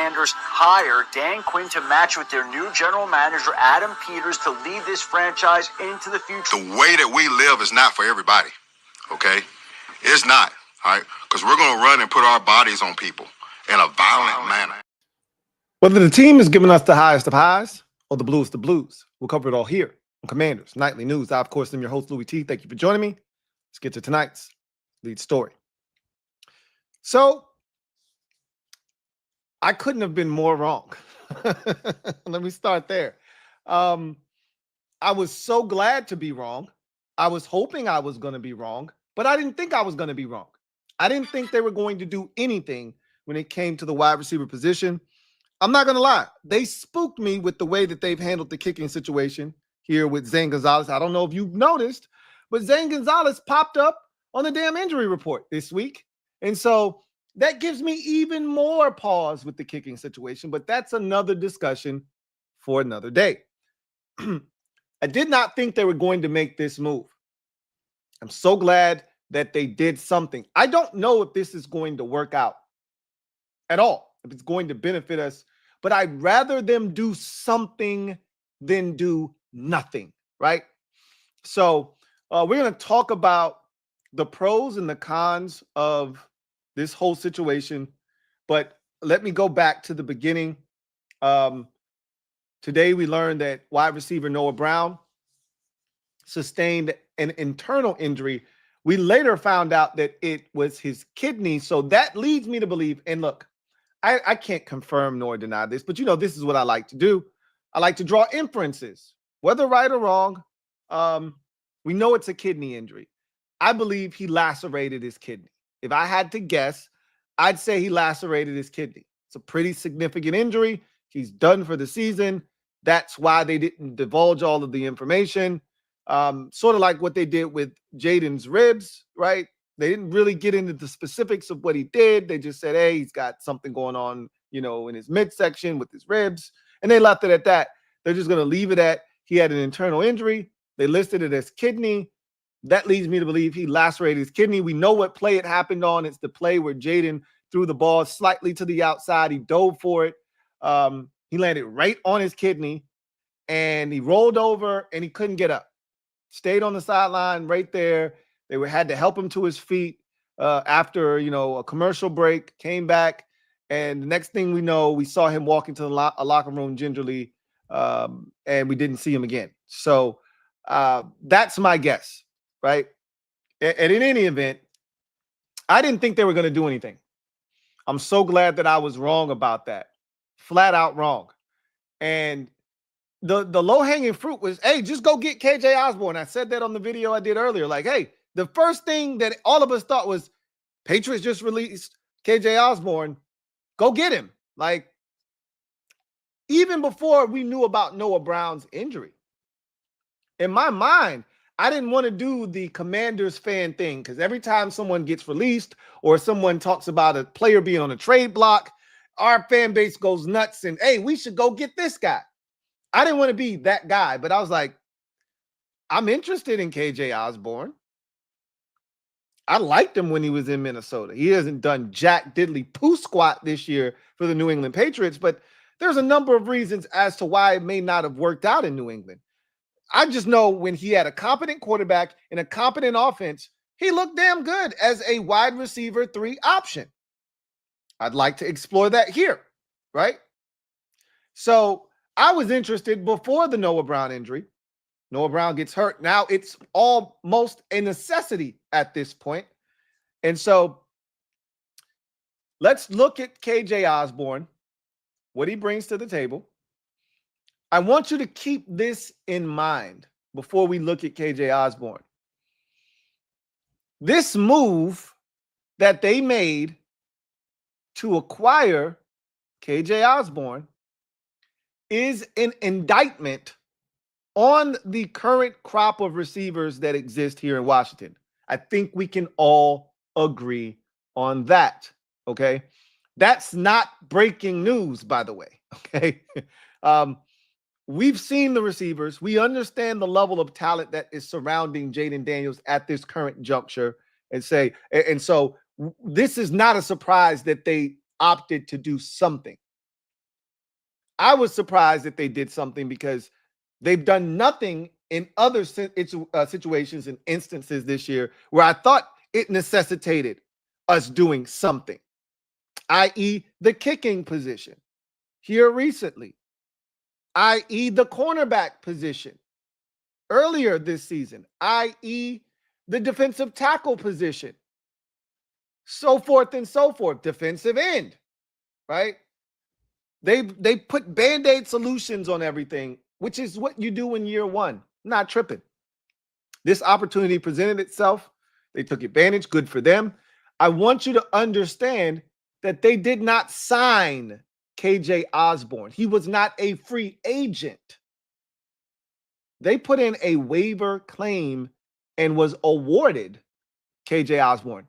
Commanders hire Dan Quinn to match with their new general manager, Adam Peters, to lead this franchise into the future. The way that we live is not for everybody, okay? It's not, all right? Because we're going to run and put our bodies on people in a violent manner. Whether the team is giving us the highest of highs or the bluest of blues, we'll cover it all here on Commanders Nightly News. I, of course, am your host, Louie T. Thank you for joining me. Let's get to tonight's lead story. So, I couldn't have been more wrong. Let me start there. I was so glad to be wrong. I was hoping I was going to be wrong, but I didn't think I was going to be wrong. I didn't think they were going to do anything when it came to the wide receiver position. I'm not going to lie. They spooked me with the way that they've handled the kicking situation here with Zane Gonzalez. I don't know if you've noticed, but Zane Gonzalez popped up on the damn injury report this week. And so that gives me even more pause with the kicking situation, but that's another discussion for another day. I did not think they were going to make this move. I'm so glad that they did something. I don't know if this is going to work out at all, if it's going to benefit us, but I'd rather them do something than do nothing, right? So we're going to talk about the pros and the cons of this whole situation, but let me go back to the beginning. Today we learned that wide receiver Noah Brown sustained an internal injury. We later found out that it was his kidney, so that leads me to believe, and look, I can't confirm nor deny this, but you know, this is what I like to do. I like to draw inferences, whether right or wrong. We know it's a kidney injury. I believe he lacerated his kidney. If I had to guess, I'd say he lacerated his kidney. It's a pretty significant injury. He's done for the season. That's why they didn't divulge all of the information. Sort of like what they did with Jayden's ribs, right? They didn't really get into the specifics of what he did. They just said, hey, he's got something going on, you know, in his midsection with his ribs. And they left it at that. They're just going to leave it at he had an internal injury. They listed it as kidney. That leads me to believe he lacerated his kidney. We know what play it happened on. It's the play where Jayden threw the ball slightly to the outside. He dove for it. He landed right on his kidney, and he rolled over, and he couldn't get up. Stayed on the sideline right there. They had to help him to his feet after, you know, a commercial break, came back, and the next thing we know, we saw him walk into the locker room gingerly, and we didn't see him again. So that's my guess, right? And in any event, I didn't think they were going to do anything. I'm so glad that I was wrong about that. Flat out wrong. And the low-hanging fruit was, hey, just go get KJ Osborn. I said that on the video I did earlier. Like, hey, the first thing that all of us thought was Patriots just released KJ Osborn. Go get him. Like, even before we knew about Noah Brown's injury. In my mind, I didn't want to do the Commanders fan thing because every time someone gets released or someone talks about a player being on a trade block, our fan base goes nuts and, hey, we should go get this guy. I didn't want to be that guy, but I was like, I'm interested in KJ Osborn. I liked him when he was in Minnesota. He hasn't done jack diddly poo squat this year for the New England Patriots, but there's a number of reasons as to why it may not have worked out in New England. I just know when he had a competent quarterback and a competent offense, he looked damn good as a wide receiver 3 option. I'd like to explore that here, right? So I was interested before the Noah Brown injury. Noah Brown gets hurt. Now it's almost a necessity at this point. And so let's look at KJ Osborn, what he brings to the table. I want you to keep this in mind before we look at KJ Osborn. This move that they made to acquire KJ Osborn is an indictment on the current crop of receivers that exist here in Washington. I think we can all agree on that, okay? That's not breaking news, by the way, okay? We've seen the receivers. We understand the level of talent that is surrounding Jayden Daniels at this current juncture. And so this is not a surprise that they opted to do something. I was surprised that they did something because they've done nothing in other situations and instances this year where I thought it necessitated us doing something, i.e. the kicking position here recently, i.e. the cornerback position earlier this season, i.e. the defensive tackle position, so forth and so forth, defensive end, right? They put Band-Aid solutions on everything, which is what you do in year one. Not tripping. This opportunity presented itself. They took advantage. Good for them. I want you to understand that they did not sign KJ Osborn. He was not a free agent. They put in a waiver claim and was awarded KJ Osborn.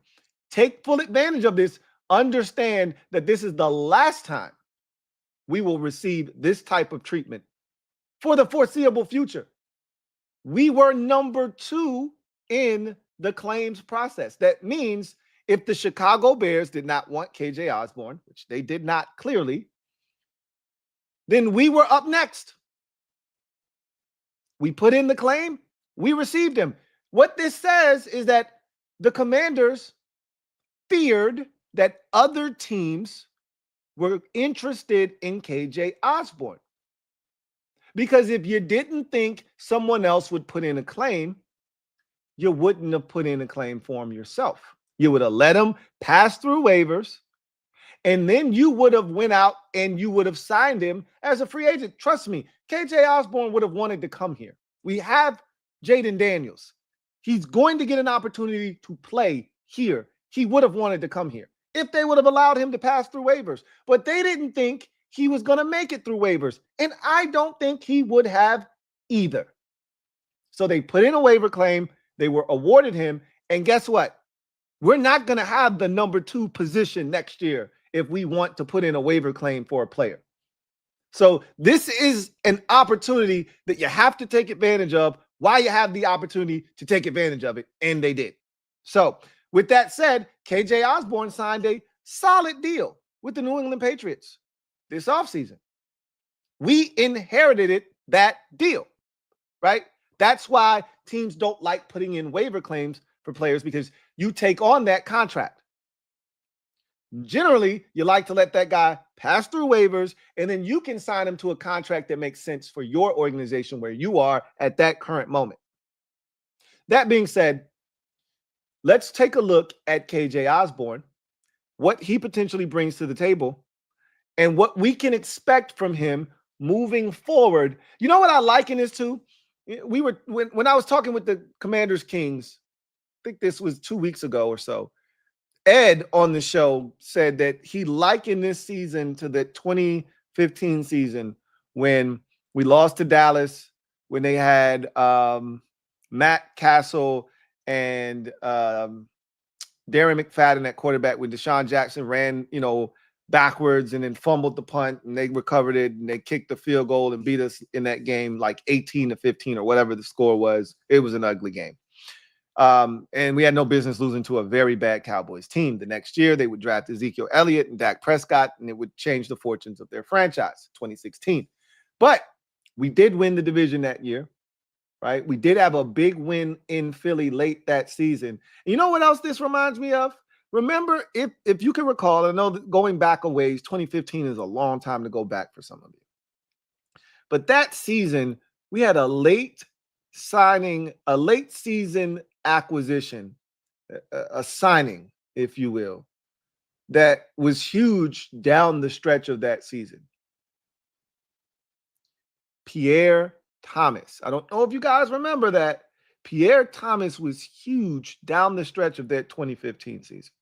Take full advantage of this. Understand that this is the last time we will receive this type of treatment for the foreseeable future. We were number 2 in the claims process. That means if the Chicago Bears did not want KJ Osborn, which they did not clearly, then we were up next. We put in the claim, we received him. What this says is that the Commanders feared that other teams were interested in KJ Osborn. Because if you didn't think someone else would put in a claim, you wouldn't have put in a claim for him yourself. You would have let him pass through waivers, and then you would have went out and you would have signed him as a free agent. Trust me, KJ Osborn would have wanted to come here. We have Jayden Daniels. He's going to get an opportunity to play here. He would have wanted to come here if they would have allowed him to pass through waivers. But they didn't think he was going to make it through waivers. And I don't think he would have either. So they put in a waiver claim. They were awarded him. And guess what? We're not going to have the number 2 position next year if we want to put in a waiver claim for a player. So this is an opportunity that you have to take advantage of while you have the opportunity to take advantage of it. And they did. So with that said, KJ Osborn signed a solid deal with the New England Patriots this offseason. We inherited that deal, right? That's why teams don't like putting in waiver claims for players, because you take on that contract. Generally, you like to let that guy pass through waivers, and then you can sign him to a contract that makes sense for your organization where you are at that current moment. That being said, let's take a look at KJ Osborn, what he potentially brings to the table, and what we can expect from him moving forward. You know what I liken this to? We were when I was talking with the Commanders Kings, I think this was 2 weeks ago or so. Ed on the show said that he likened this season to the 2015 season when we lost to Dallas, when they had Matt Castle and Darren McFadden at quarterback, when Deshaun Jackson ran, backwards and then fumbled the punt, and they recovered it and they kicked the field goal and beat us in that game like 18-15 or whatever the score was. It was an ugly game. And we had no business losing to a very bad Cowboys team. The next year, they would draft Ezekiel Elliott and Dak Prescott, and it would change the fortunes of their franchise, 2016. But we did win the division that year, right? We did have a big win in Philly late that season. And you know what else this reminds me of? Remember, if you can recall, I know that going back a ways, 2015 is a long time to go back for some of you. But that season, we had a late season acquisition, a signing, if you will, that was huge down the stretch of that season. Pierre Thomas. I don't know if you guys remember that. Pierre Thomas was huge down the stretch of that 2015 season.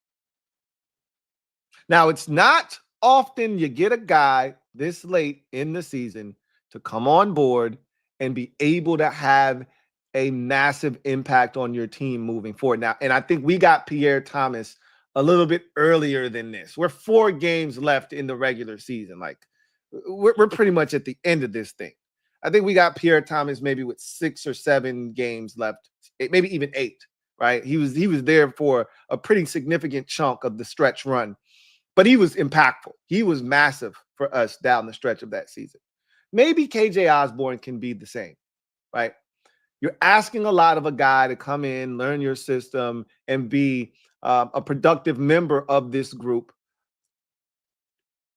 Now, it's not often you get a guy this late in the season to come on board and be able to have a massive impact on your team moving forward. Now, and I think we got Pierre Thomas a little bit earlier than this. We're 4 games left in the regular season. Like, we're pretty much at the end of this thing. I think we got Pierre Thomas maybe with 6 or 7 games left, maybe even 8, right? He was there for a pretty significant chunk of the stretch run, but he was impactful. He was massive for us down the stretch of that season. Maybe KJ Osborn can be the same, right? You're asking a lot of a guy to come in, learn your system, and be a productive member of this group.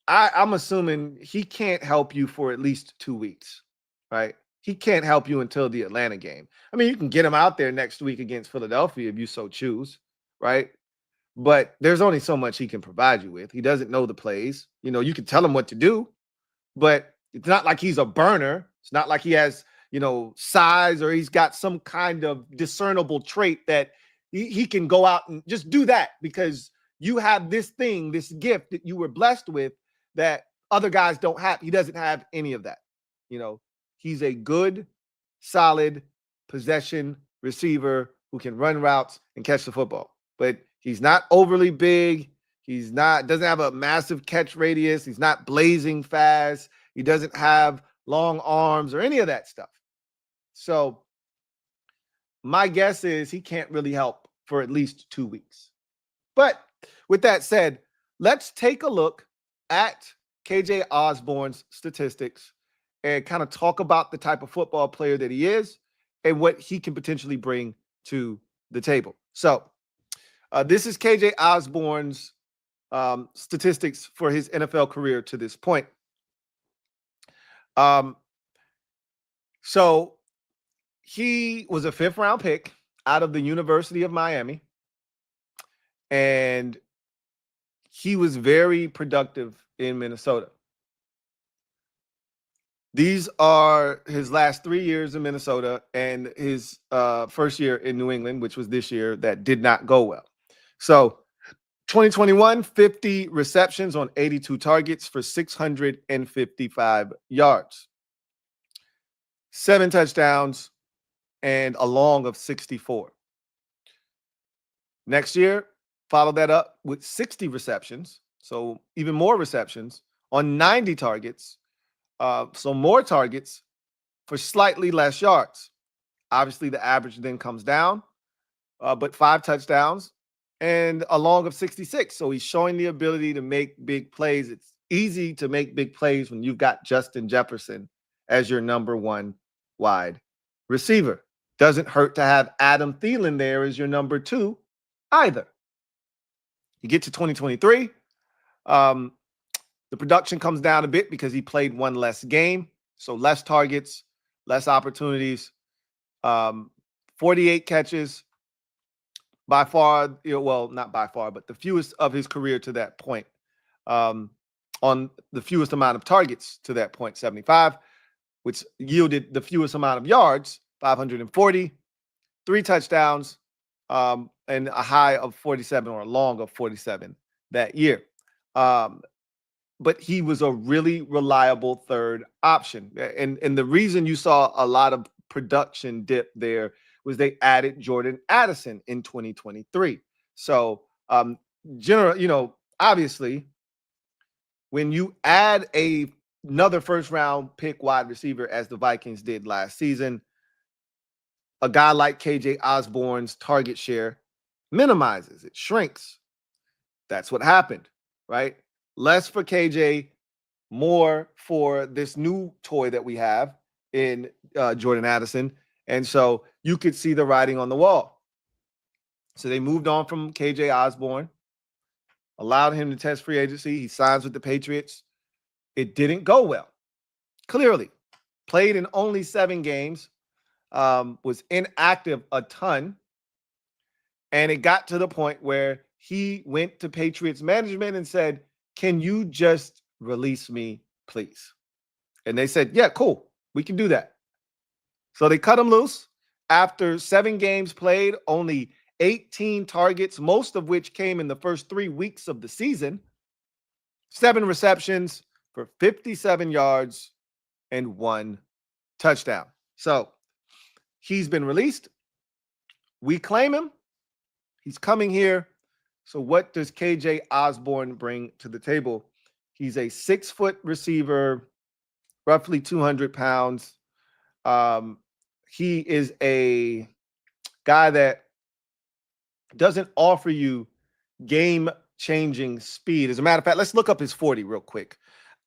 I'm assuming he can't help you for at least 2 weeks, right? He can't help you until the Atlanta game. I mean, you can get him out there next week against Philadelphia if you so choose, right? But there's only so much he can provide you with. He doesn't know the plays. You know, you can tell him what to do, but it's not like he's a burner. It's not like he has, size, or he's got some kind of discernible trait that he can go out and just do that, because you have this thing, this gift that you were blessed with that other guys don't have. He doesn't have any of that. He's a good, solid possession receiver who can run routes and catch the football, but he's not overly big. Doesn't have a massive catch radius. He's not blazing fast. He doesn't have long arms or any of that stuff. So my guess is he can't really help for at least 2 weeks. But with that said, let's take a look at KJ Osborn's statistics and kind of talk about the type of football player that he is and what he can potentially bring to the table. So this is KJ Osborn's statistics for his NFL career to this point. So he was a 5th-round pick out of the University of Miami, and he was very productive in Minnesota. These are his last 3 years in Minnesota and his first year in New England, which was this year, that did not go well. So 2021, 50 receptions on 82 targets for 655 yards, 7 touchdowns, and a long of 64. Next year, followed that up with 60 receptions, so even more receptions on 90 targets, so more targets for slightly less yards. Obviously, the average then comes down, but 5 touchdowns and a long of 66. So he's showing the ability to make big plays. It's easy to make big plays when you've got Justin Jefferson as your number 1 wide receiver. Doesn't hurt to have Adam Thielen there as your number 2 either. You get to 2023, the production comes down a bit because he played 1 less game, so less targets, less opportunities, 48 catches, by far, well, not by far, but the fewest of his career to that point, on the fewest amount of targets to that point, 75, which yielded the fewest amount of yards, 540, 3 touchdowns, and a high of 47, or a long of 47 that year. But he was a really reliable third option. And the reason you saw a lot of production dip there was they added Jordan Addison in 2023. So, obviously, when you add another first-round pick wide receiver, as the Vikings did last season, a guy like KJ Osborn's target share minimizes, it shrinks. That's what happened, right? Less for KJ, more for this new toy that we have in Jordan Addison. And so you could see the writing on the wall. So they moved on from KJ Osborn, allowed him to test free agency. He signs with the Patriots. It didn't go well. Clearly, played in only 7 games, was inactive a ton. And it got to the point where he went to Patriots management and said, "Can you just release me, please?" And they said, "Yeah, cool. We can do that." So they cut him loose. After 7 games played, only 18 targets, most of which came in the first 3 weeks of the season, 7 receptions for 57 yards and 1 touchdown. So he's been released. We claim him. He's coming here. So what does KJ Osborn bring to the table? He's a 6-foot receiver, roughly 200 pounds. He is a guy that doesn't offer you game-changing speed. As a matter of fact, let's look up his 40 real quick.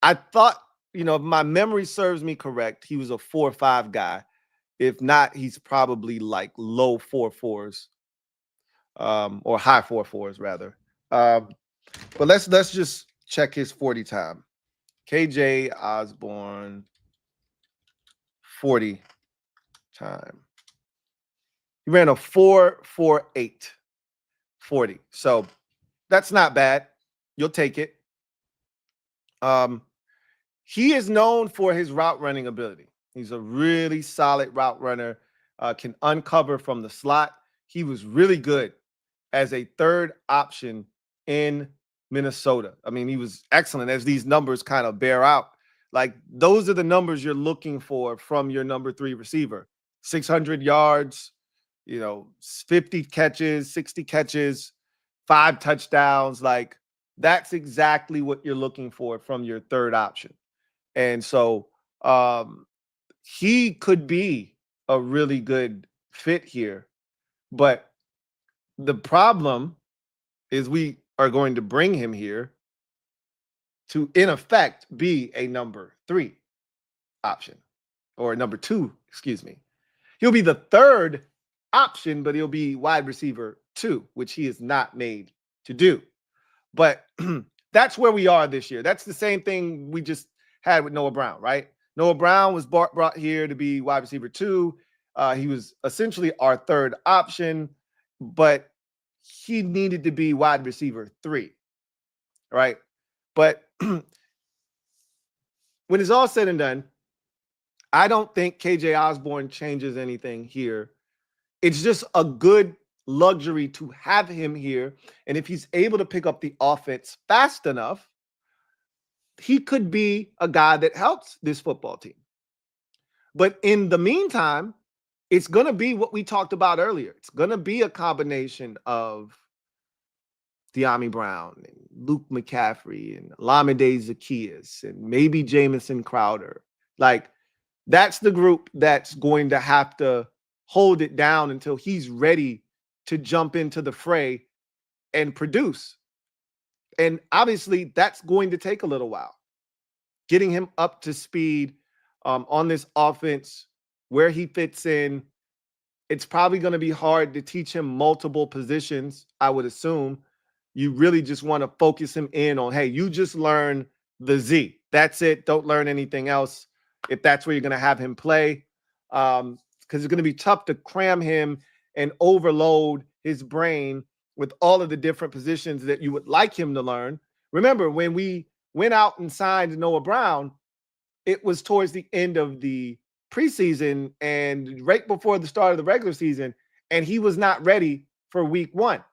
I thought, if my memory serves me correct, he was a 4.5 guy. If not, he's probably like low 4.4s, or high 4.4s rather. But let's just check his 40 time. KJ Osborn 40 time. He ran a 4.48 40. So that's not bad. You'll take it. He is known for his route running ability. He's a really solid route runner, can uncover from the slot. He was really good as a third option in Minnesota. I mean, he was excellent, as these numbers kind of bear out. Like, those are the numbers you're looking for from your number 3 receiver. 600 yards, 50 catches, 60 catches, 5 touchdowns. Like, that's exactly what you're looking for from your third option. And so he could be a really good fit here. But the problem is we are going to bring him here to, in effect, be a number 3 option, or number 2, excuse me. He'll be the third option, but he'll be wide receiver 2, which he is not made to do. But that's where we are this year. That's the same thing we just had with Noah Brown, right? Noah Brown was brought here to be wide receiver 2. He was essentially our third option, but he needed to be wide receiver 3, right? But when it's all said and done, I don't think KJ Osborn changes anything here. It's just a good luxury to have him here. And if he's able to pick up the offense fast enough, he could be a guy that helps this football team. But in the meantime, it's going to be what we talked about earlier. It's going to be a combination of Dyami Brown and Luke McCaffrey and Olamide Zaccheaus and maybe Jamison Crowder. Like, that's the group that's going to have to hold it down until he's ready to jump into the fray and produce. And obviously, that's going to take a little while. Getting him up to speed on this offense, where he fits in, it's probably going to be hard to teach him multiple positions, I would assume. You really just want to focus him in on, hey, you just learn the Z. That's it. Don't learn anything else if that's where you're going to have him play. Because it's going to be tough to cram him and overload his brain with all of the different positions that you would like him to learn. Remember, when we went out and signed Noah Brown, it was towards the end of the preseason and right before the start of the regular season, and he was not ready for week 1.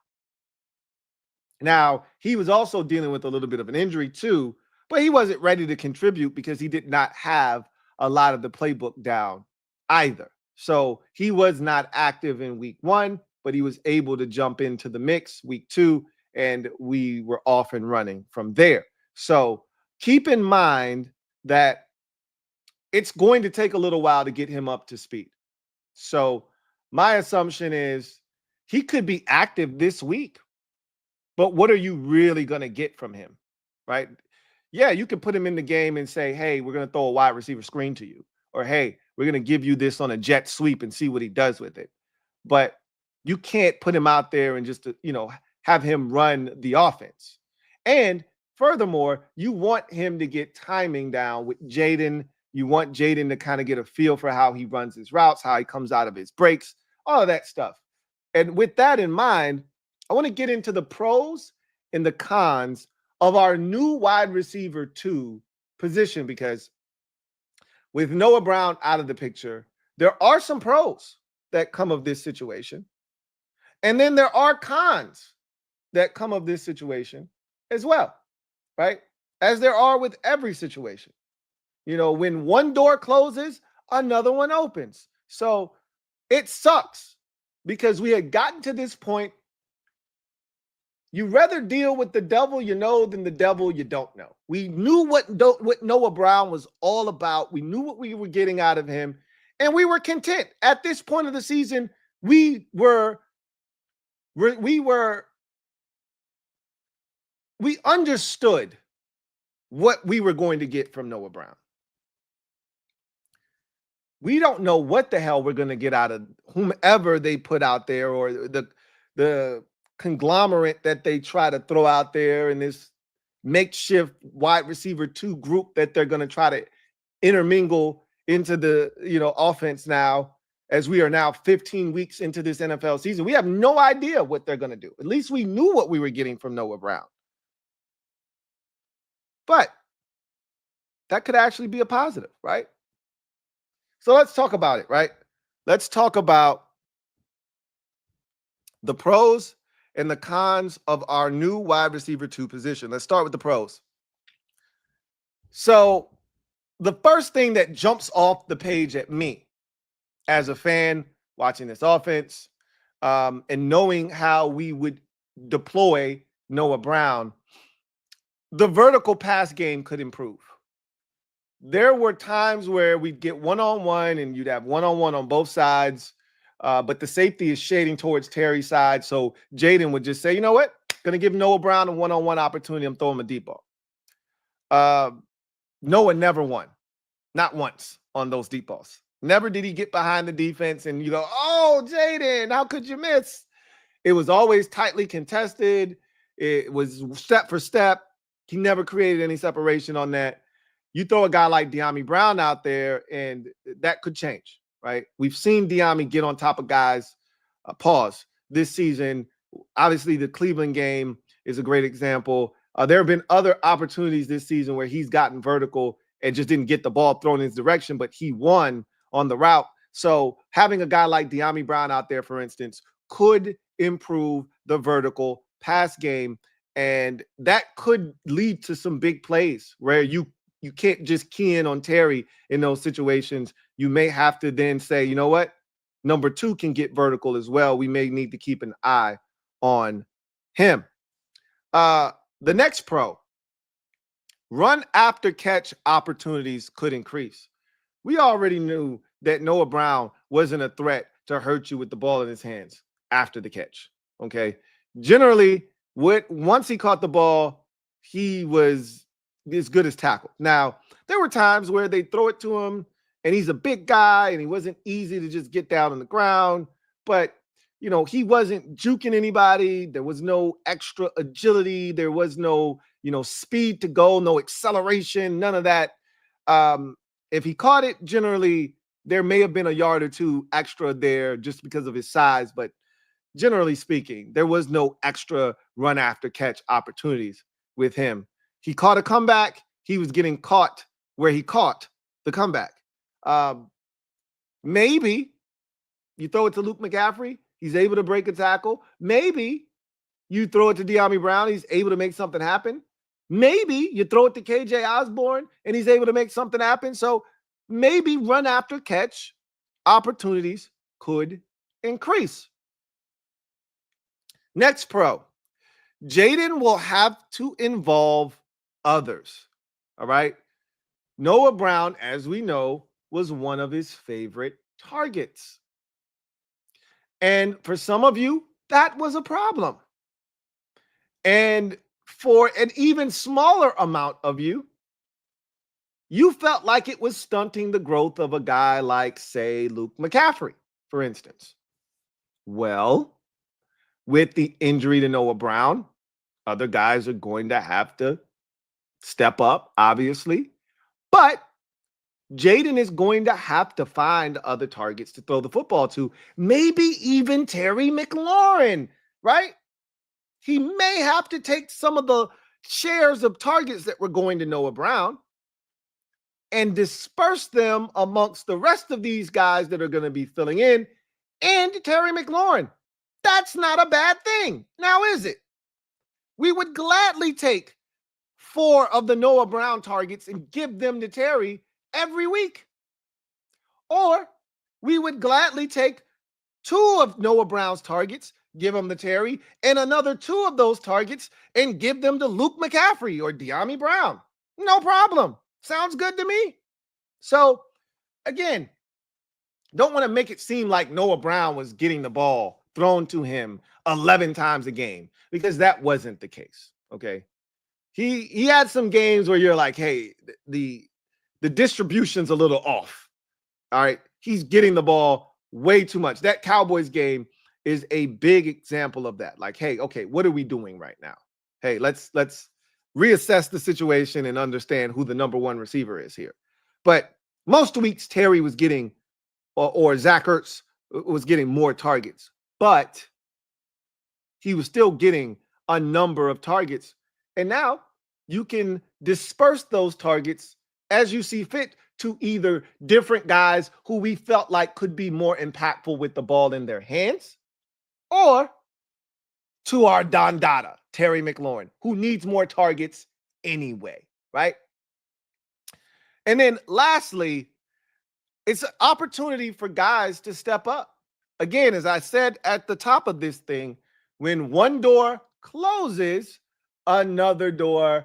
Now, he was also dealing with a little bit of an injury too, but he wasn't ready to contribute because he did not have a lot of the playbook down either. So he was not active in week 1, but he was able to jump into the mix week 2, and we were off and running from there. So keep in mind that it's going to take a little while to get him up to speed. So my assumption is he could be active this week, but what are you really going to get from him, right? Yeah, you can put him in the game and say, hey, we're going to throw a wide receiver screen to you, or hey, we're going to give you this on a jet sweep and see what he does with it. But you can't put him out there and just, have him run the offense. And furthermore, you want him to get timing down with Jayden. You want Jayden to kind of get a feel for how he runs his routes, how he comes out of his breaks, all of that stuff. And with that in mind, I want to get into the pros and the cons of our new wide receiver 2 position, because with Noah Brown out of the picture, there are some pros that come of this situation. And then there are cons that come of this situation as well, right? As there are with every situation. When one door closes, another one opens. So it sucks because we had gotten to this point. You rather deal with the devil you know than the devil you don't know. We knew what Noah Brown was all about. We knew what we were getting out of him, and we were content. At this point of the season, we understood what we were going to get from Noah Brown. We don't know what the hell we're going to get out of whomever they put out there, or the conglomerate that they try to throw out there in this makeshift wide receiver 2 group that they're going to try to intermingle into the offense now, as we are now 15 weeks into this NFL season. We have no idea what they're going to do. At least we knew what we were getting from Noah Brown. But that could actually be a positive, right? So let's talk about it, right? Let's talk about the pros and the cons of our new wide receiver 2 position. Let's start with the pros. So the first thing that jumps off the page at me as a fan watching this offense, and knowing how we would deploy Noah Brown, the vertical pass game could improve. There were times where we'd get one-on-one and you'd have one-on-one on both sides, but the safety is shading towards Terry's side. So Jayden would just say, you know what? Going to give Noah Brown a one-on-one opportunity. I'm throwing him a deep ball. Noah never won. Not once on those deep balls. Never did he get behind the defense and you go, oh, Jayden, how could you miss? It was always tightly contested. It was step for step. He never created any separation on that. You throw a guy like Dyami Brown out there, and that could change, right? We've seen Dyami get on top of guys, this season. Obviously, the Cleveland game is a great example. There have been other opportunities this season where he's gotten vertical and just didn't get the ball thrown in his direction, but he won on the route. So having a guy like Dyami Brown out there, for instance, could improve the vertical pass game, and that could lead to some big plays where you can't just key in on Terry in those situations. You may have to then say, you know what? Number 2 can get vertical as well. We may need to keep an eye on him. The next pro, run after catch opportunities could increase. We already knew that Noah Brown wasn't a threat to hurt you with the ball in his hands after the catch. Okay. Generally, once he caught the ball, he was as good as tackled. Now, there were times where they throw it to him and he's a big guy and he wasn't easy to just get down on the ground, but he wasn't juking anybody. There was no extra agility. There was no, speed to go, no acceleration, none of that. If he caught it, generally there may have been a yard or 2 extra there just because of his size, but generally speaking, there was no extra run after catch opportunities with him. He caught a comeback. He was getting caught where he caught the comeback. Maybe you throw it to Luke McCaffrey. He's able to break a tackle. Maybe you throw it to Dyami Brown. He's able to make something happen. Maybe you throw it to KJ Osborn and he's able to make something happen. So maybe run after catch opportunities could increase. Next pro, Jayden will have to involve others. All right. Noah Brown, as we know, was one of his favorite targets. And for some of you, that was a problem. And for an even smaller amount of you, you felt like it was stunting the growth of a guy like, say, Luke McCaffrey, for instance. Well, with the injury to Noah Brown, other guys are going to have to step up, obviously. But Jayden is going to have to find other targets to throw the football to. Maybe even Terry McLaurin, right? He may have to take some of the shares of targets that were going to Noah Brown and disperse them amongst the rest of these guys that are going to be filling in and Terry McLaurin. That's not a bad thing. Now, is it? We would gladly take 4 of the Noah Brown targets and give them to Terry every week. Or we would gladly take 2 of Noah Brown's targets, give them to Terry, and another 2 of those targets and give them to Luke McCaffrey or Dyami Brown. No problem. Sounds good to me. So, again, don't want to make it seem like Noah Brown was getting the ball thrown to him 11 times a game, because that wasn't the case, okay? he had some games where you're like, hey, the distribution's a little off. All right. He's getting the ball way too much. That Cowboys game is a big example of that. Like, hey, okay, what are we doing right now? Hey, let's reassess the situation and understand who the number one receiver is here. But most weeks Terry was getting, or Zach Ertz was getting more targets, but he was still getting a number of targets. And now you can disperse those targets as you see fit to either different guys who we felt like could be more impactful with the ball in their hands, or to our Don Dada, Terry McLaurin, who needs more targets anyway, right? And then lastly, it's an opportunity for guys to step up. Again, as I said at the top of this thing, when one door closes, another door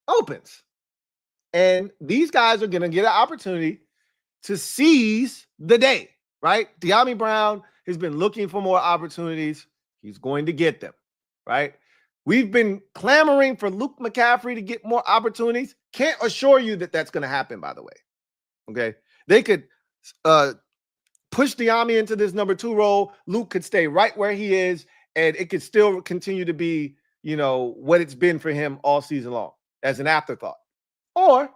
opens. And these guys are going to get an opportunity to seize the day, right? Dyami Brown has been looking for more opportunities. He's going to get them, right? We've been clamoring for Luke McCaffrey to get more opportunities. Can't assure you that that's going to happen, by the way. Okay. They could push Dyami into this number 2 role. Luke could stay right where he is, and it could still continue to be, you know, what it's been for him all season long as an afterthought. Or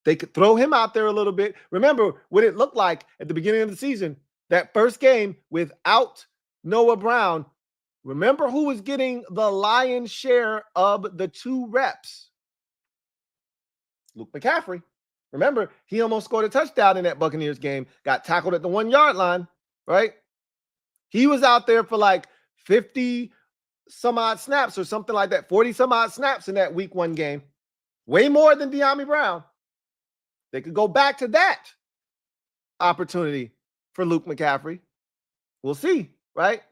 they could throw him out there a little bit. Remember what it looked like at the beginning of the season, that first game without Noah Brown. Remember who was getting the lion's share of the 2 reps? Luke McCaffrey. Remember, he almost scored a touchdown in that Buccaneers game, got tackled at the 1-yard line, right? He was out there for like 50 some odd snaps or something like that, 40 some odd snaps in that week 1 game. Way more than Dyami Brown. They could go back to that opportunity for Luke McCaffrey. We'll see, right?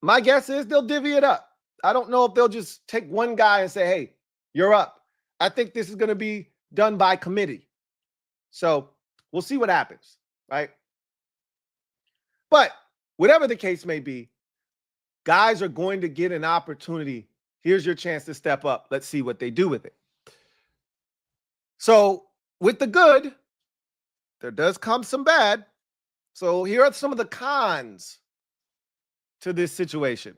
My guess is they'll divvy it up. I don't know if they'll just take one guy and say, hey, you're up. I think this is going to be done by committee. So we'll see what happens, right? But whatever the case may be, guys are going to get an opportunity. Here's your chance to step up. Let's see what they do with it. So with the good, there does come some bad. So here are some of the cons to this situation.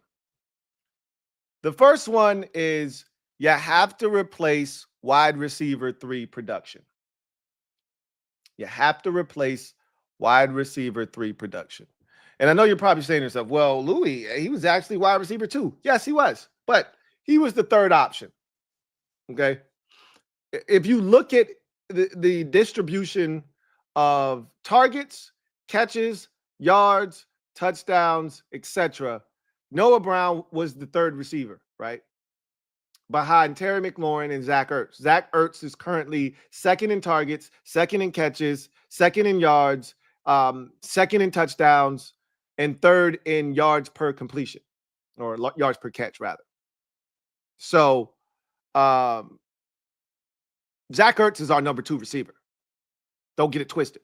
The first one is you have to replace wide receiver 3 production. You have to replace wide receiver 3 production. And I know you're probably saying to yourself, well, Louie, he was actually wide receiver 2. Yes, he was. But he was the 3rd option. Okay. If you look at the distribution of targets, catches, yards, touchdowns, etc., Noah Brown was the 3rd receiver, right? Behind Terry McLaurin and Zach Ertz. Zach Ertz is currently 2nd in targets, 2nd in catches, 2nd in yards, 2nd in touchdowns, and 3rd in yards per completion, or yards per catch, rather. So, Zach Ertz is our number 2 receiver. Don't get it twisted.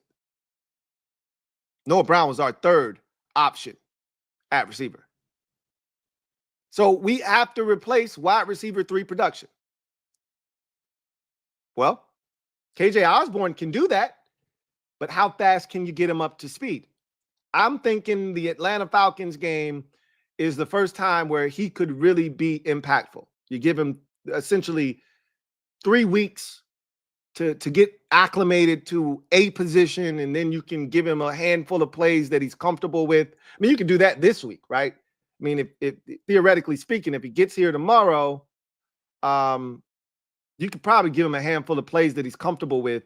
Noah Brown was our 3rd option at receiver. So we have to replace wide receiver 3 production. Well, KJ Osborn can do that, but how fast can you get him up to speed? I'm thinking the Atlanta Falcons game is the first time where he could really be impactful. You give him essentially 3 weeks to get acclimated to a position, and then you can give him a handful of plays that he's comfortable with. I mean, you can do that this week, right? I mean, if theoretically speaking, if he gets here tomorrow, you could probably give him a handful of plays that he's comfortable with,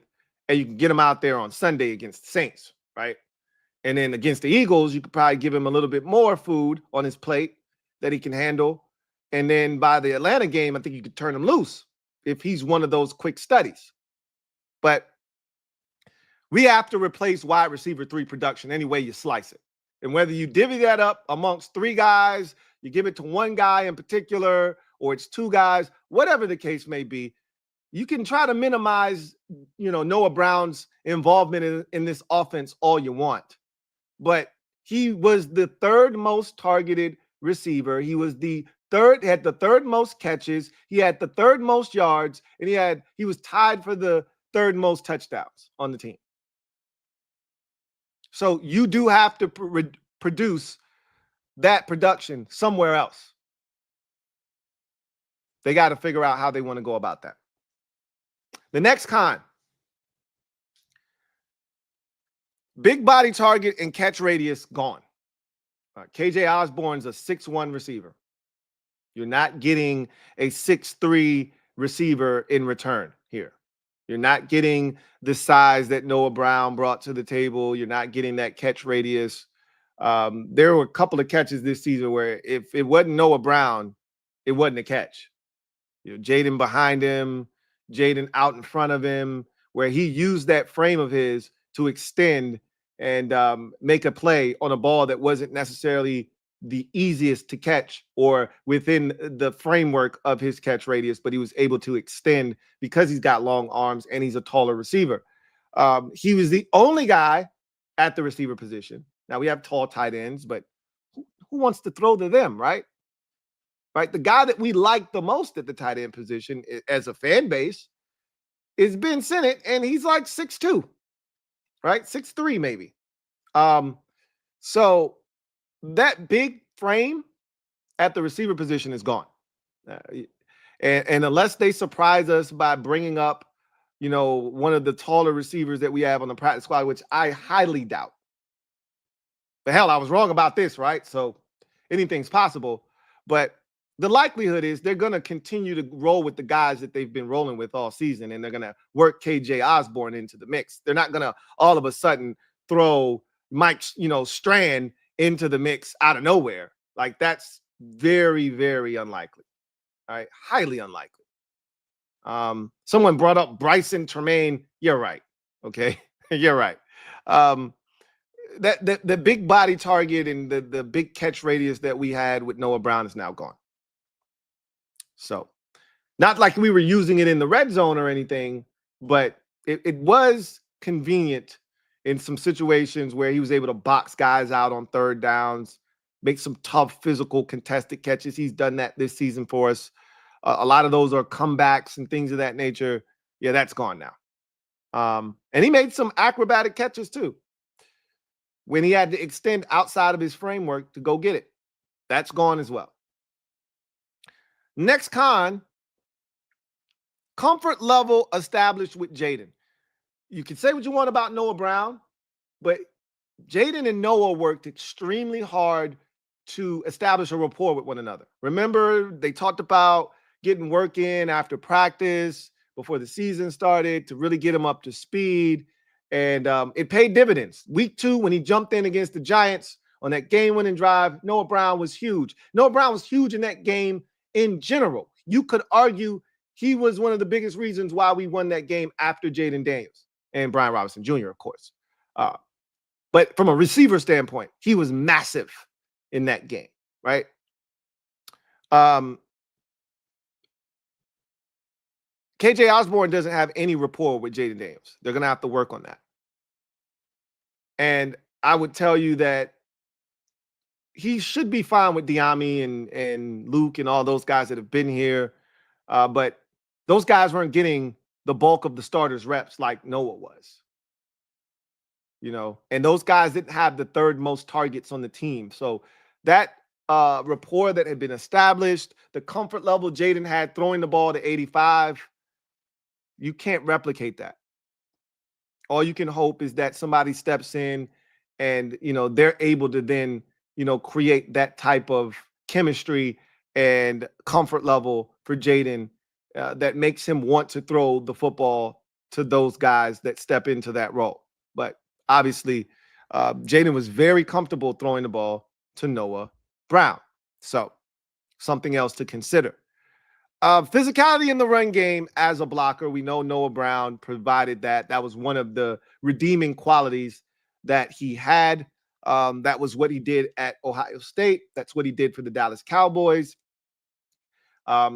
and you can get him out there on Sunday against the Saints, right? And then against the Eagles, you could probably give him a little bit more food on his plate that he can handle. And then by the Atlanta game, I think you could turn him loose if he's one of those quick studies. But we have to replace wide receiver 3 production any way you slice it. And whether you divvy that up amongst 3 guys, you give it to one guy in particular, or it's 2 guys, whatever the case may be, you can try to minimize, Noah Brown's involvement in this offense all you want. But He was the third most targeted receiver. He was the third, had the third most catches. He had the third most yards, and he was tied for the third most touchdowns on the team. So you do have to produce that production somewhere else. They got to figure out how they want to go about that. The next con, big body target and catch radius gone. KJ Osborn's a 6'1" receiver. You're not getting a 6'3" receiver in return here. You're not getting the size that Noah Brown brought to the table. You're not getting that catch radius. There were a couple of catches this season where if it wasn't Noah Brown, it wasn't a catch. Jayden behind him, Jayden out in front of him, where he used that frame of his to extend and make a play on a ball that wasn't necessarily the easiest to catch or within the framework of his catch radius, but he was able to extend because he's got long arms and he's a taller receiver. He was the only guy at the receiver position. Now we have tall tight ends, but who wants to throw to them, right? Right. The guy that we like the most at the tight end position as a fan base is Ben Sinnott, and he's like 6'2", right? 6'3" maybe. So that big frame at the receiver position is gone. And unless they surprise us by bringing up, one of the taller receivers that we have on the practice squad, which I highly doubt. But hell, I was wrong about this, right? So anything's possible. But the likelihood is they're going to continue to roll with the guys that they've been rolling with all season, and they're going to work KJ Osborn into the mix. They're not going to all of a sudden throw Mike, Strand into the mix out of nowhere. Like, that's very, very unlikely. All right. Highly unlikely. Someone brought up Bryson Tremaine. You're right. Okay. You're right. The big body target and the big catch radius that we had with Noah Brown is now gone. So not like we were using it in the red zone or anything, but it was convenient in some situations where he was able to box guys out on third downs, make some tough physical contested catches. He's done that this season for us. A lot of those are comebacks and things of that nature. Yeah, that's gone now. And he made some acrobatic catches too, when he had to extend outside of his framework to go get it. That's gone as well. Next con, comfort level established with Jayden. You can say what you want about Noah Brown, but Jayden and Noah worked extremely hard to establish a rapport with one another. Remember, they talked about getting work in after practice before the season started to really get him up to speed. And it paid dividends. Week 2, when he jumped in against the Giants on that game-winning drive, Noah Brown was huge. Noah Brown was huge in that game in general. You could argue he was one of the biggest reasons why we won that game after Jayden Daniels and Brian Robinson Jr., of course. But from a receiver standpoint, he was massive in that game, right? KJ Osborn doesn't have any rapport with Jayden Daniels. They're going to have to work on that. And I would tell you that he should be fine with Diami and Luke and all those guys that have been here. But those guys weren't getting the bulk of the starters reps like Noah was. And those guys didn't have the third most targets on the team. So that rapport that had been established, the comfort level Jayden had throwing the ball to 85, you can't replicate that. All you can hope is that somebody steps in and, they're able to then, create that type of chemistry and comfort level for Jayden that makes him want to throw the football to those guys that step into that role. But obviously, Jayden was very comfortable throwing the ball to Noah Brown. So something else to consider. Physicality in the run game as a blocker. We know Noah Brown provided that. That was one of the redeeming qualities that he had. That was what he did at Ohio State. That's what he did for the Dallas Cowboys.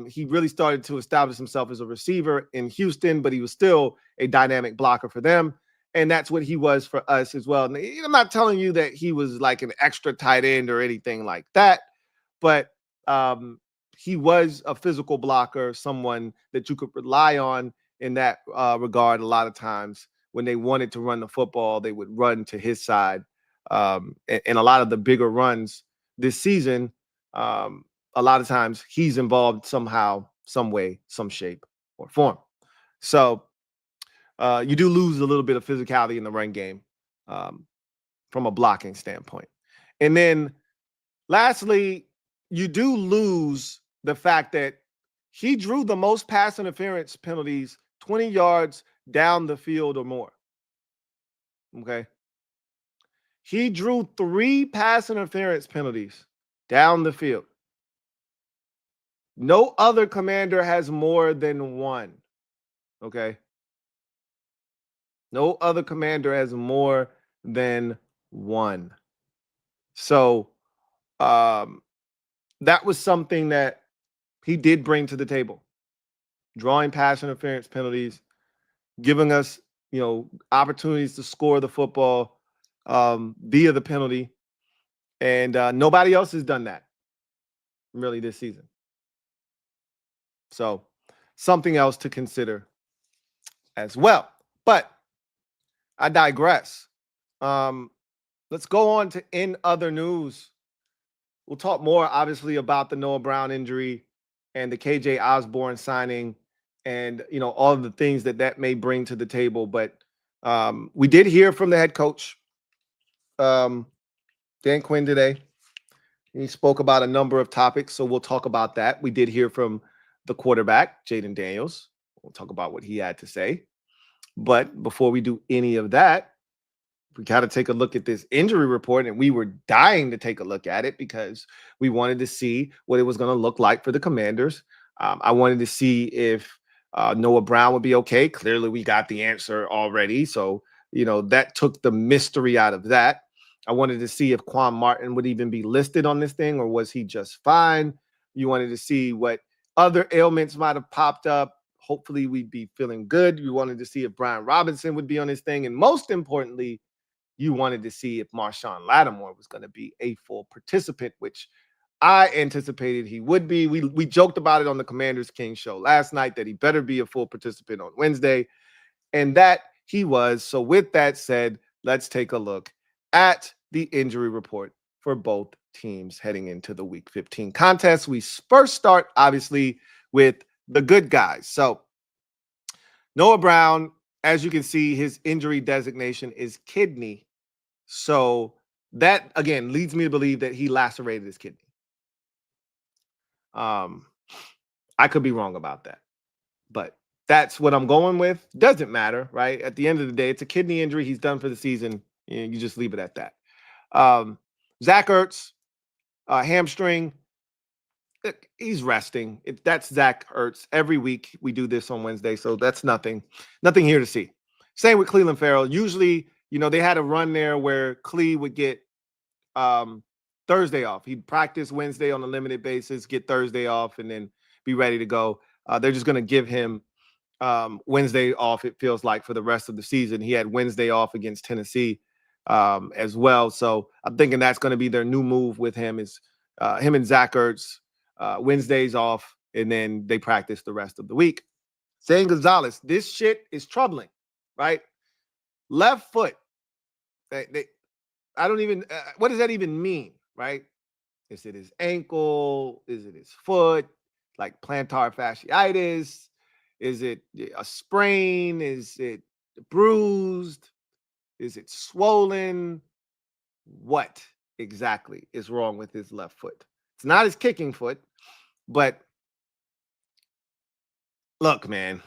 He really started to establish himself as a receiver in Houston, but he was still a dynamic blocker for them. And that's what he was for us as well. And I'm not telling you that he was like an extra tight end or anything like that, but he was a physical blocker, someone that you could rely on in that regard. A lot of times when they wanted to run the football, they would run to his side. And a lot of the bigger runs this season, a lot of times he's involved somehow, some way, some shape or form. So you do lose a little bit of physicality in the run game from a blocking standpoint. And then lastly, you do lose the fact that he drew the most pass interference penalties 20 yards down the field or more. Okay. He drew 3 pass interference penalties down the field. No other commander has more than 1. Okay. No other commander has more than 1. So that was something that he did bring to the table. Drawing pass interference penalties, giving us, opportunities to score the football via the penalty. And nobody else has done that really this season. So something else to consider as well. But I digress. Let's go on to in other news. We'll talk more, obviously, about the Noah Brown injury and the KJ Osborn signing and, all of the things that may bring to the table. But we did hear from the head coach, Dan Quinn, today. He spoke about a number of topics, so we'll talk about that. We did hear from the quarterback, Jayden Daniels. We'll talk about what he had to say. But before we do any of that, we got to take a look at this injury report, and we were dying to take a look at it because we wanted to see what it was going to look like for the Commanders. I wanted to see if Noah Brown would be okay. Clearly, we got the answer already. So, that took the mystery out of that. I wanted to see if Quan Martin would even be listed on this thing, or was he just fine? You wanted to see what other ailments might have popped up. Hopefully, we'd be feeling good. You wanted to see if Brian Robinson would be on this thing. And most importantly, you wanted to see if Marshawn Lattimore was going to be a full participant, which I anticipated he would be. We joked about it on the Commanders King show last night that he better be a full participant on Wednesday, and that he was. So with that said, let's take a look at the injury report for both teams heading into the Week 15 contest. We first start, obviously, with the good guys. So Noah Brown, as you can see, his injury designation is kidney. So that, again, leads me to believe that he lacerated his kidney. I could be wrong about that, but that's what I'm going with. Doesn't matter, right? At the end of the day, it's a kidney injury. He's done for the season. You just leave it at that. Zach Ertz, hamstring. He's resting. That's Zach Ertz. Every week we do this on Wednesday, so that's nothing here to see. Same with Cleveland Farrell. Usually, they had a run there where Clee would get Thursday off. He'd practice Wednesday on a limited basis, get Thursday off, and then be ready to go. They're just going to give him Wednesday off, it feels like, for the rest of the season. He had Wednesday off against Tennessee as well. So I'm thinking that's going to be their new move with him, is him and Zach Ertz, Wednesdays off, and then they practice the rest of the week. Zane Gonzalez, this shit is troubling, right? Left foot. I don't even, what does that even mean, right? Is it his ankle? Is it his foot? Like plantar fasciitis? Is it a sprain? Is it bruised? Is it swollen? What exactly is wrong with his left foot? It's not his kicking foot, but look, man,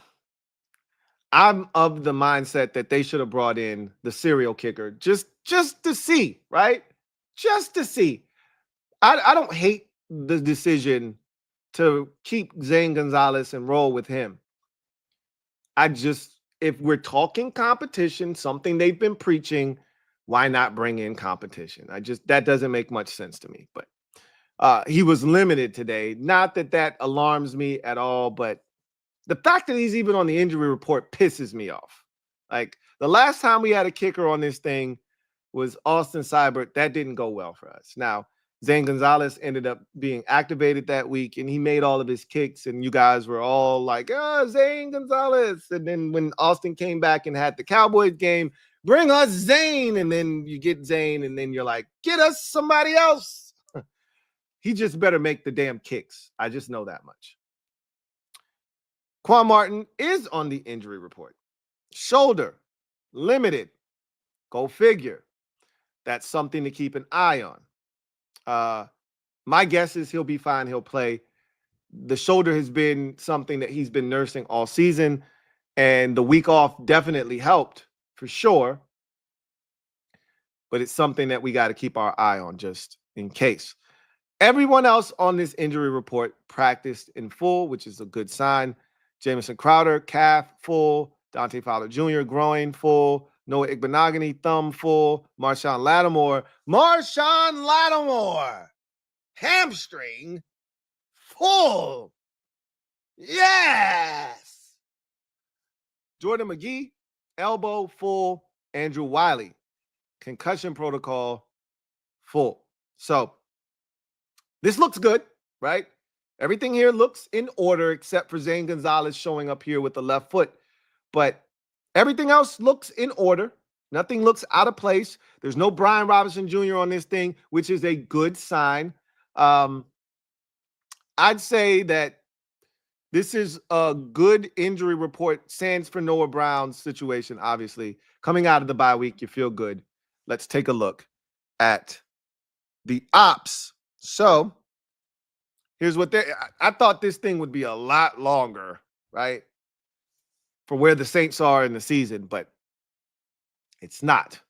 I'm of the mindset that they should have brought in the serial kicker just to see, right? Just to see. I don't hate the decision to keep Zane Gonzalez and roll with him. If we're talking competition, something they've been preaching, why not bring in competition? That doesn't make much sense to me. But he was limited today. Not that alarms me at all, but the fact that he's even on the injury report pisses me off. Like the last time we had a kicker on this thing was Austin Seibert. That didn't go well for us. Now, Zane Gonzalez ended up being activated that week, and he made all of his kicks, and you guys were all like, Zane Gonzalez. And then when Austin came back and had the Cowboys game, bring us Zane, and then you get Zane, and then you're like, get us somebody else. He just better make the damn kicks. I just know that much. Quan Martin is on the injury report. Shoulder, limited. Go figure. That's something to keep an eye on. My guess is he'll be fine. He'll play. The shoulder has been something that he's been nursing all season, and the week off definitely helped for sure. But it's something that we got to keep our eye on just in case. Everyone else on this injury report practiced in full, which is a good sign. Jamison Crowder, calf, full. Dante Fowler Jr., groin, full. Noah Igbenogany, thumb, full. Marshawn Lattimore, hamstring, full. Yes. Jordan McGee, elbow, full. Andrew Wiley, concussion protocol, full. So this looks good, right? Everything here looks in order except for Zane Gonzalez showing up here with the left foot. But everything else looks in order. Nothing looks out of place. There's no Brian Robinson Jr. on this thing, which is a good sign. I'd say that this is a good injury report. Sans for Noah Brown's situation, obviously. Coming out of the bye week, you feel good. Let's take a look at the ops. So here's what I thought this thing would be a lot longer, right? For where the Saints are in the season, but it's not.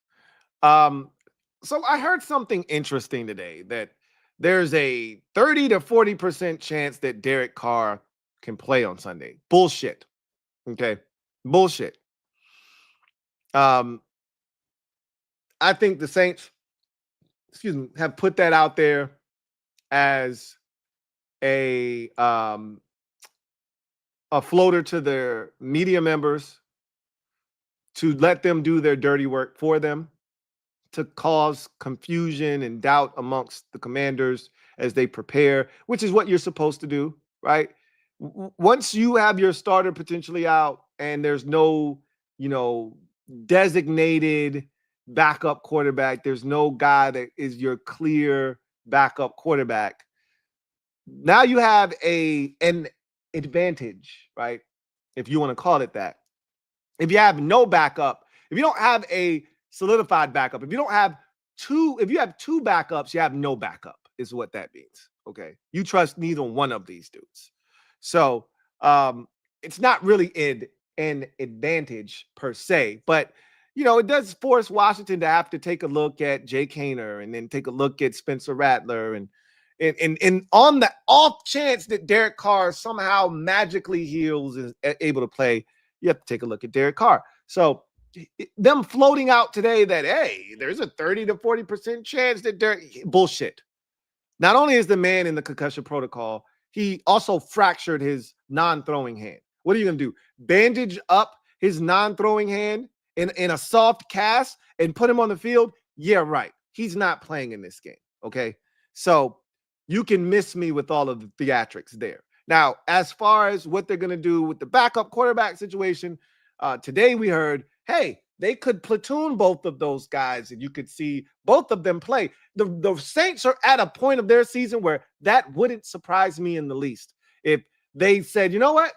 So I heard something interesting today that there's a 30 to 40% chance that Derek Carr can play on Sunday. Bullshit. Okay. Bullshit. I think the Saints, have put that out there as a floater to their media members to let them do their dirty work for them, to cause confusion and doubt amongst the commanders as they prepare, which is what you're supposed to do, right? Once you have your starter potentially out and there's no, designated backup quarterback, there's no guy that is your clear backup quarterback. Now you have an advantage, right? If you want to call it that. If you have no backup, if you don't have a solidified backup, if you have two backups, you have no backup, is what that means. Okay. You trust neither one of these dudes. So it's not really an advantage per se, but it does force Washington to have to take a look at Jake Haener and then take a look at Spencer Rattler and on the off chance that Derek Carr somehow magically heals and is able to play, you have to take a look at Derek Carr. So them floating out today that, hey, there's a 30 to 40% chance that Derek, bullshit. Not only is the man in the concussion protocol, he also fractured his non-throwing hand. What are you going to do? Bandage up his non-throwing hand in a soft cast and put him on the field? Yeah, right. He's not playing in this game, okay? So you can miss me with all of the theatrics there. Now, as far as what they're going to do with the backup quarterback situation, today we heard, hey, they could platoon both of those guys and you could see both of them play. The Saints are at a point of their season where that wouldn't surprise me in the least. If they said, you know what?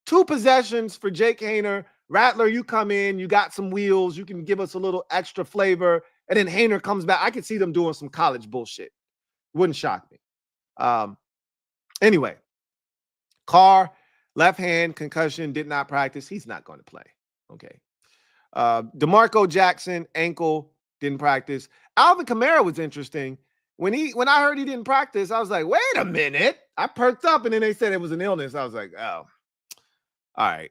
2 possessions for Jake Haener. Rattler, you come in, you got some wheels, you can give us a little extra flavor, and then Haener comes back. I could see them doing some college bullshit. Wouldn't shock me. Anyway, Carr, left hand, concussion, did not practice. He's not going to play. Okay. DeMarco Jackson, ankle, didn't practice. Alvin Kamara was interesting. When I heard he didn't practice, I was like, wait a minute. I perked up, and then they said it was an illness. I was like, oh, all right.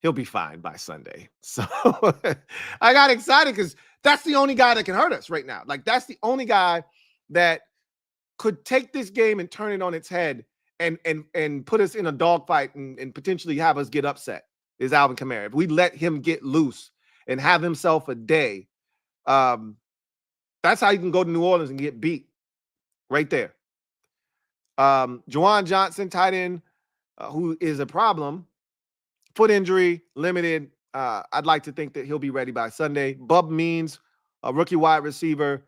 He'll be fine by Sunday. So I got excited because that's the only guy that can hurt us right now. Like, that's the only guy that could take this game and turn it on its head and put us in a dogfight and potentially have us get upset. is Alvin Kamara. If we let him get loose and have himself a day, that's how you can go to New Orleans and get beat right there. Juwan Johnson, tight end, who is a problem, foot injury, limited. I'd like to think that he'll be ready by Sunday. Bub Means, a rookie wide receiver,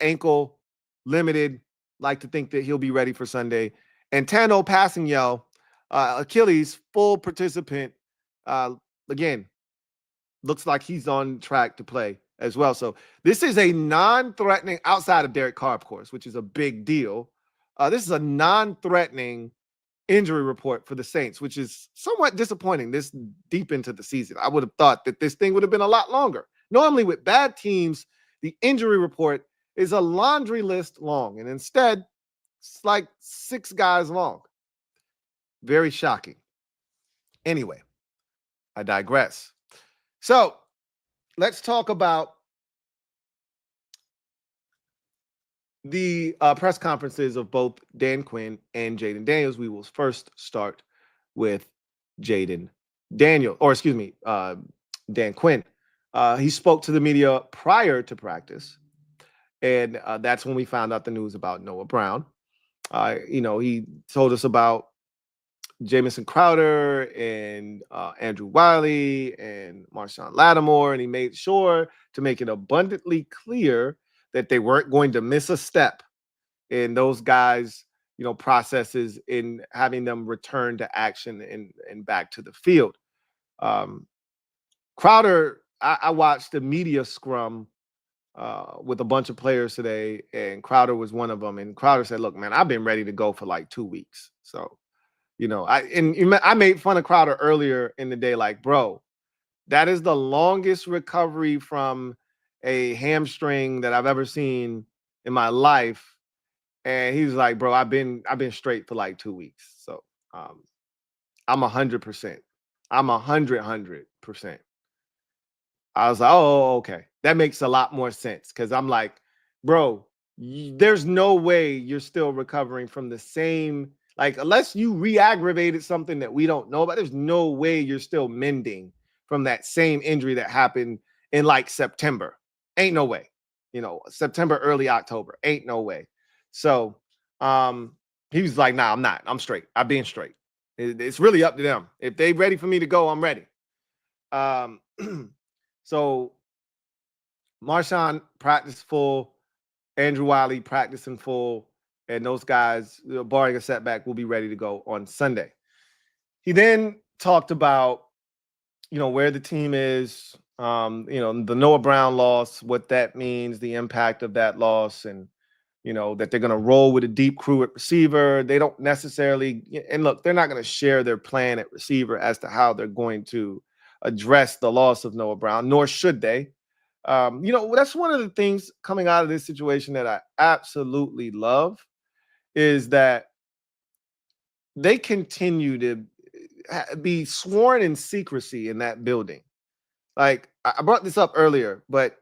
ankle, limited. Like to think that he'll be ready for Sunday. And Tano Passanel, Achilles, full participant. Again, looks like he's on track to play as well. So this is a non-threatening, outside of Derek Carr, of course, which is a big deal. This is a non-threatening injury report for the Saints, which is somewhat disappointing this deep into the season. I would have thought that this thing would have been a lot longer. Normally with bad teams, the injury report is a laundry list long, and instead it's like 6 guys long. Very shocking. Anyway, I digress. So let's talk about the press conferences of both Dan Quinn and Jayden Daniels. We will first start with Jayden Daniels, or excuse me, Dan Quinn. He spoke to the media prior to practice, and that's when we found out the news about Noah Brown. He told us about Jamison Crowder and Andrew Wiley and Marshawn Lattimore, and he made sure to make it abundantly clear that they weren't going to miss a step in those guys, processes in having them return to action and back to the field. Crowder, I watched the media scrum with a bunch of players today, and Crowder was one of them. And Crowder said, "Look, man, I've been ready to go for like 2 weeks." So, I made fun of Crowder earlier in the day, like, bro, that is the longest recovery from a hamstring that I've ever seen in my life. And he was like, bro, I've been straight for like 2 weeks. So I'm 100%. I'm 100%. I was like, oh, okay. That makes a lot more sense. Cause I'm like, bro, there's no way you're still recovering from the same, like, unless you re-aggravated something that we don't know about, there's no way you're still mending from that same injury that happened in like September. Ain't no way. September, early October. Ain't no way. So he was like, nah, I'm not. I'm straight. I'm being straight. It's really up to them. If they ready for me to go, I'm ready. So Marshawn practiced full. Andrew Wiley practicing full. And those guys, barring a setback, will be ready to go on Sunday. He then talked about, where the team is, the Noah Brown loss, what that means, the impact of that loss, and, that they're going to roll with a deep crew at receiver. They don't necessarily, and look, they're not going to share their plan at receiver as to how they're going to address the loss of Noah Brown, nor should they. That's one of the things coming out of this situation that I absolutely love is that they continue to be sworn in secrecy in that building. Like, I brought this up earlier, but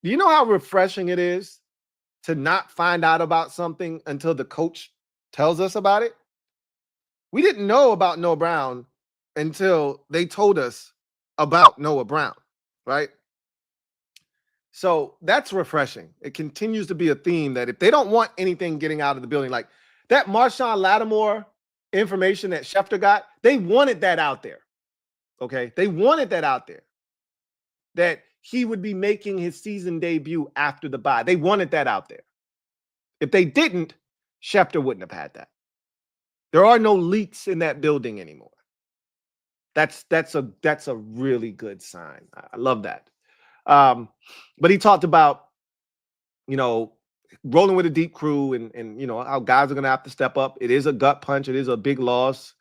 do you know how refreshing it is to not find out about something until the coach tells us about it? We didn't know about Noah Brown until they told us about Noah Brown, right? So that's refreshing. It continues to be a theme that if they don't want anything getting out of the building, like that Marshawn Lattimore information that Schefter got, they wanted that out there. Okay. They wanted that out there, that he would be making his season debut after the bye. They wanted that out there. If they didn't, Schefter wouldn't have had that. There are no leaks in that building anymore. That's a really good sign. I love that. But he talked about, rolling with a deep crew and how guys are going to have to step up. It is a gut punch. It is a big loss.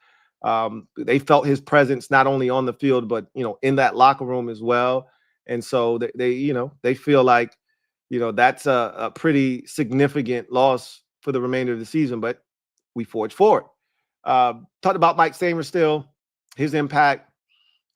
They felt his presence not only on the field, but, in that locker room as well. And so they feel like, that's a pretty significant loss for the remainder of the season, but we forge forward. Talked about Mike Sainristil, his impact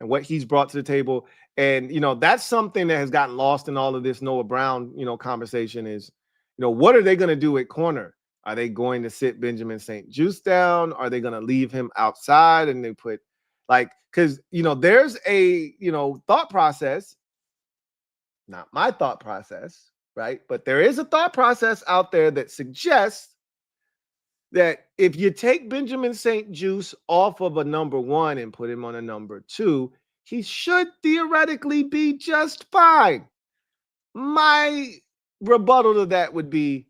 and what he's brought to the table. And, that's something that has gotten lost in all of this Noah Brown, conversation is, what are they going to do at corner? Are they going to sit Benjamin St. Juste down? Are they going to leave him outside and they put, Like, because, there's a, thought process, not my thought process, right? But there is a thought process out there that suggests that if you take Benjamin St. Juice off of a number 1 and put him on a number 2, he should theoretically be just fine. My rebuttal to that would be,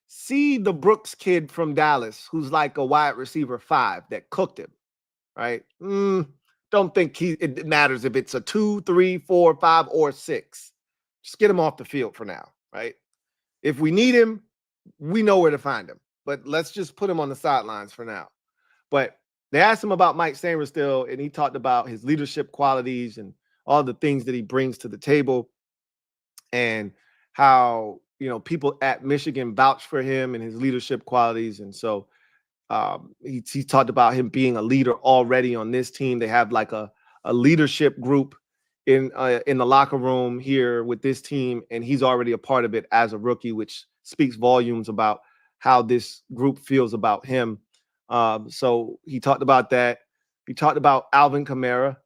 see the Brooks kid from Dallas, who's like a wide receiver 5 that cooked him, right? Don't think it matters if it's a 2, 3, 4, 5, or 6. Just get him off the field for now, right? If we need him, we know where to find him. But let's just put him on the sidelines for now. But they asked him about Mike Sainristil, and he talked about his leadership qualities and all the things that he brings to the table, and how, people at Michigan vouch for him and his leadership qualities. And so he talked about him being a leader already on this team. They have like a leadership group in the locker room here with this team, and he's already a part of it as a rookie, which speaks volumes about how this group feels about him. So he talked about that. He talked about Alvin Kamara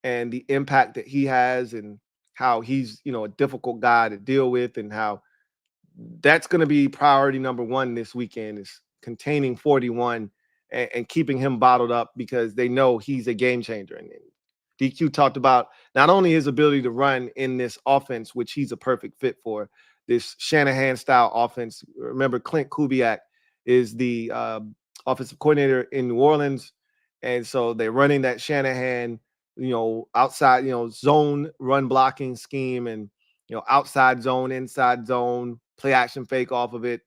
and the impact that he has, and how he's, a difficult guy to deal with, and how that's going to be priority number 1 this weekend, is containing 41 and keeping him bottled up, because they know he's a game changer. And DQ talked about not only his ability to run in this offense, which he's a perfect fit for, this Shanahan-style offense. Remember, Clint Kubiak is the offensive coordinator in New Orleans, and so they're running that Shanahan, outside, zone run blocking scheme, and, outside zone, inside zone, play action fake off of it.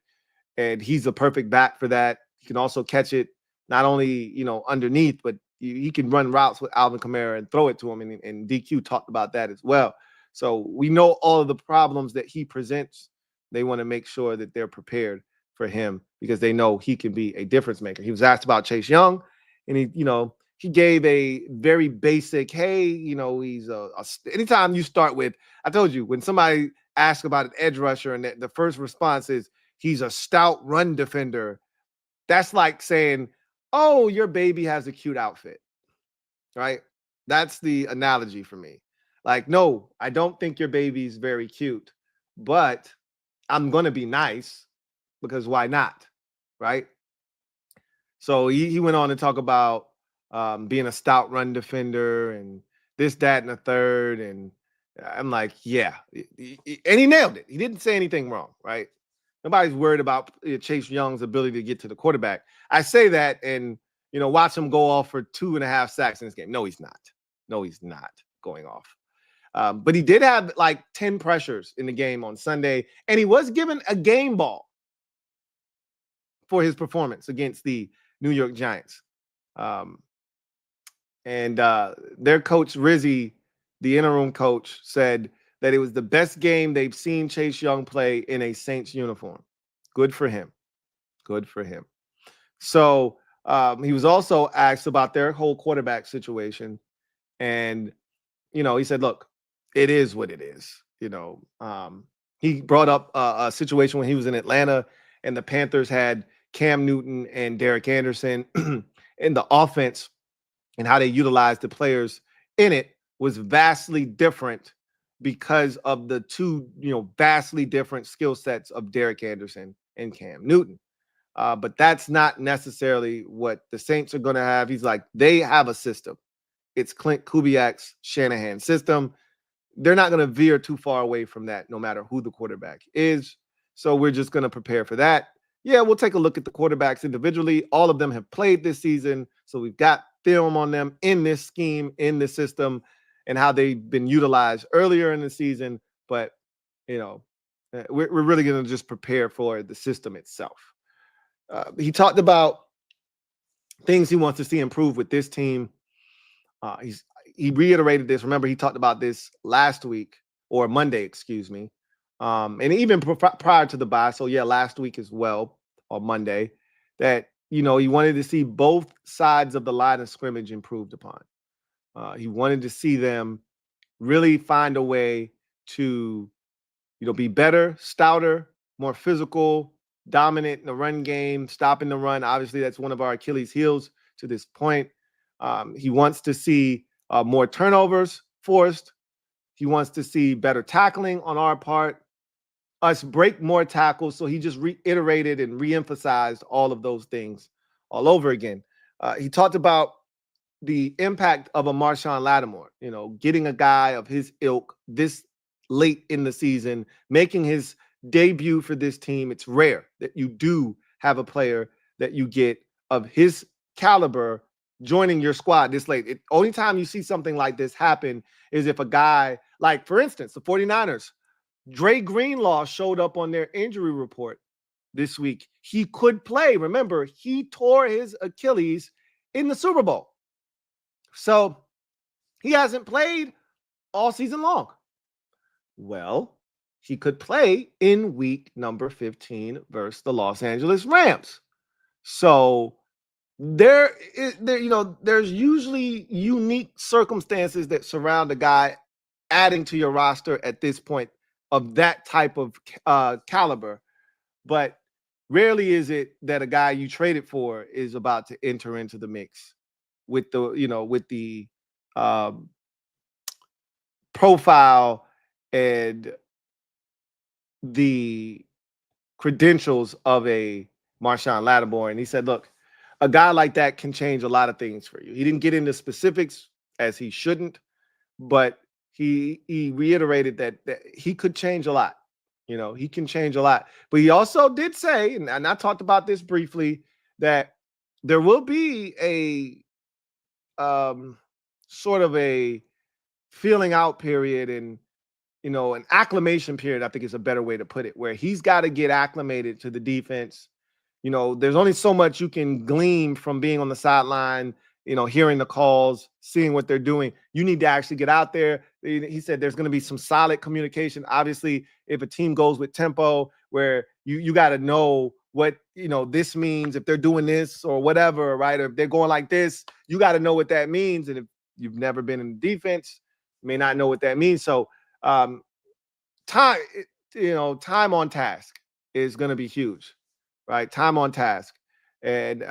And he's a perfect back for that. He can also catch it not only, underneath, but he can run routes with Alvin Kamara and throw it to him. And DQ talked about that as well. So we know all of the problems that he presents. They want to make sure that they're prepared for him, because they know he can be a difference maker. He was asked about Chase Young, and he gave a very basic, hey, he's anytime you start with, I told you, when somebody asks about an edge rusher and the first response is he's a stout run defender, that's like saying, oh, your baby has a cute outfit, right? That's the analogy for me. Like, no, I don't think your baby's very cute, but I'm going to be nice, because why not, right? So he went on to talk about being a stout run defender and this, that, and the third. And I'm like, yeah. And he nailed it. He didn't say anything wrong, right? Nobody's worried about Chase Young's ability to get to the quarterback. I say that and, watch him go off for 2.5 sacks in this game. No, he's not. No, he's not going off. But he did have like 10 pressures in the game on Sunday, and he was given a game ball for his performance against the New York Giants. And their coach, Rizzi, the interim coach, said that it was the best game they've seen Chase Young play in a Saints uniform. Good for him. Good for him. So he was also asked about their whole quarterback situation. And, he said, look, it is what it is. He brought up a situation when he was in Atlanta and the Panthers had Cam Newton and Derek Anderson in the offense, and how they utilized the players in it was vastly different because of the two, vastly different skill sets of Derek Anderson and Cam Newton. But that's not necessarily what the Saints are going to have. He's like, they have a system. It's Clint Kubiak's Shanahan system. They're not going to veer too far away from that, no matter who the quarterback is. So we're just going to prepare for that. Yeah, we'll take a look at the quarterbacks individually. All of them have played this season, so we've got film on them in this scheme, in this system, and how they've been utilized earlier in the season. But, we're really going to just prepare for the system itself. He talked about things he wants to see improve with this team. He reiterated this. Remember, he talked about this last week, or Monday, excuse me. And even prior to the bye. So yeah, last week as well, or Monday, that, he wanted to see both sides of the line of scrimmage improved upon. He wanted to see them really find a way to, be better, stouter, more physical, dominant in the run game, stopping the run. Obviously, that's one of our Achilles heels to this point. He wants to see more turnovers forced. He wants to see better tackling on our part, us break more tackles. So he just reiterated and reemphasized all of those things all over again. He talked about the impact of a Marshawn Lattimore, getting a guy of his ilk this late in the season, making his debut for this team. It's rare that you do have a player that you get of his caliber joining your squad this late. Only time you see something like this happen is if a guy, like, for instance, the 49ers, Dre Greenlaw showed up on their injury report this week. He could play. Remember, he tore his Achilles in the Super Bowl. So he hasn't played all season long. Well, he could play in week number 15 versus the Los Angeles Rams. So there's usually unique circumstances that surround a guy adding to your roster at this point of that type of caliber. But rarely is it that a guy you traded for is about to enter into the mix with the profile and the credentials of a Marshawn Lattimore. And he said, look, a guy like that can change a lot of things for you. He didn't get into specifics, as he shouldn't, but he reiterated that he could change a lot. He can change a lot. But he also did say, and I talked about this briefly, that there will be a sort of a feeling out period and an acclimation period, I think is a better way to put it, where he's got to get acclimated to the defense. There's only so much you can glean from being on the sideline, hearing the calls, seeing what they're doing. You need to actually get out there. He said there's going to be some solid communication. Obviously, if a team goes with tempo, where you got to know what this means, if they're doing this or whatever, right? Or if they're going like this, you got to know what that means. And if you've never been in defense, you may not know what that means. So time on task is going to be huge, right? Time on task. And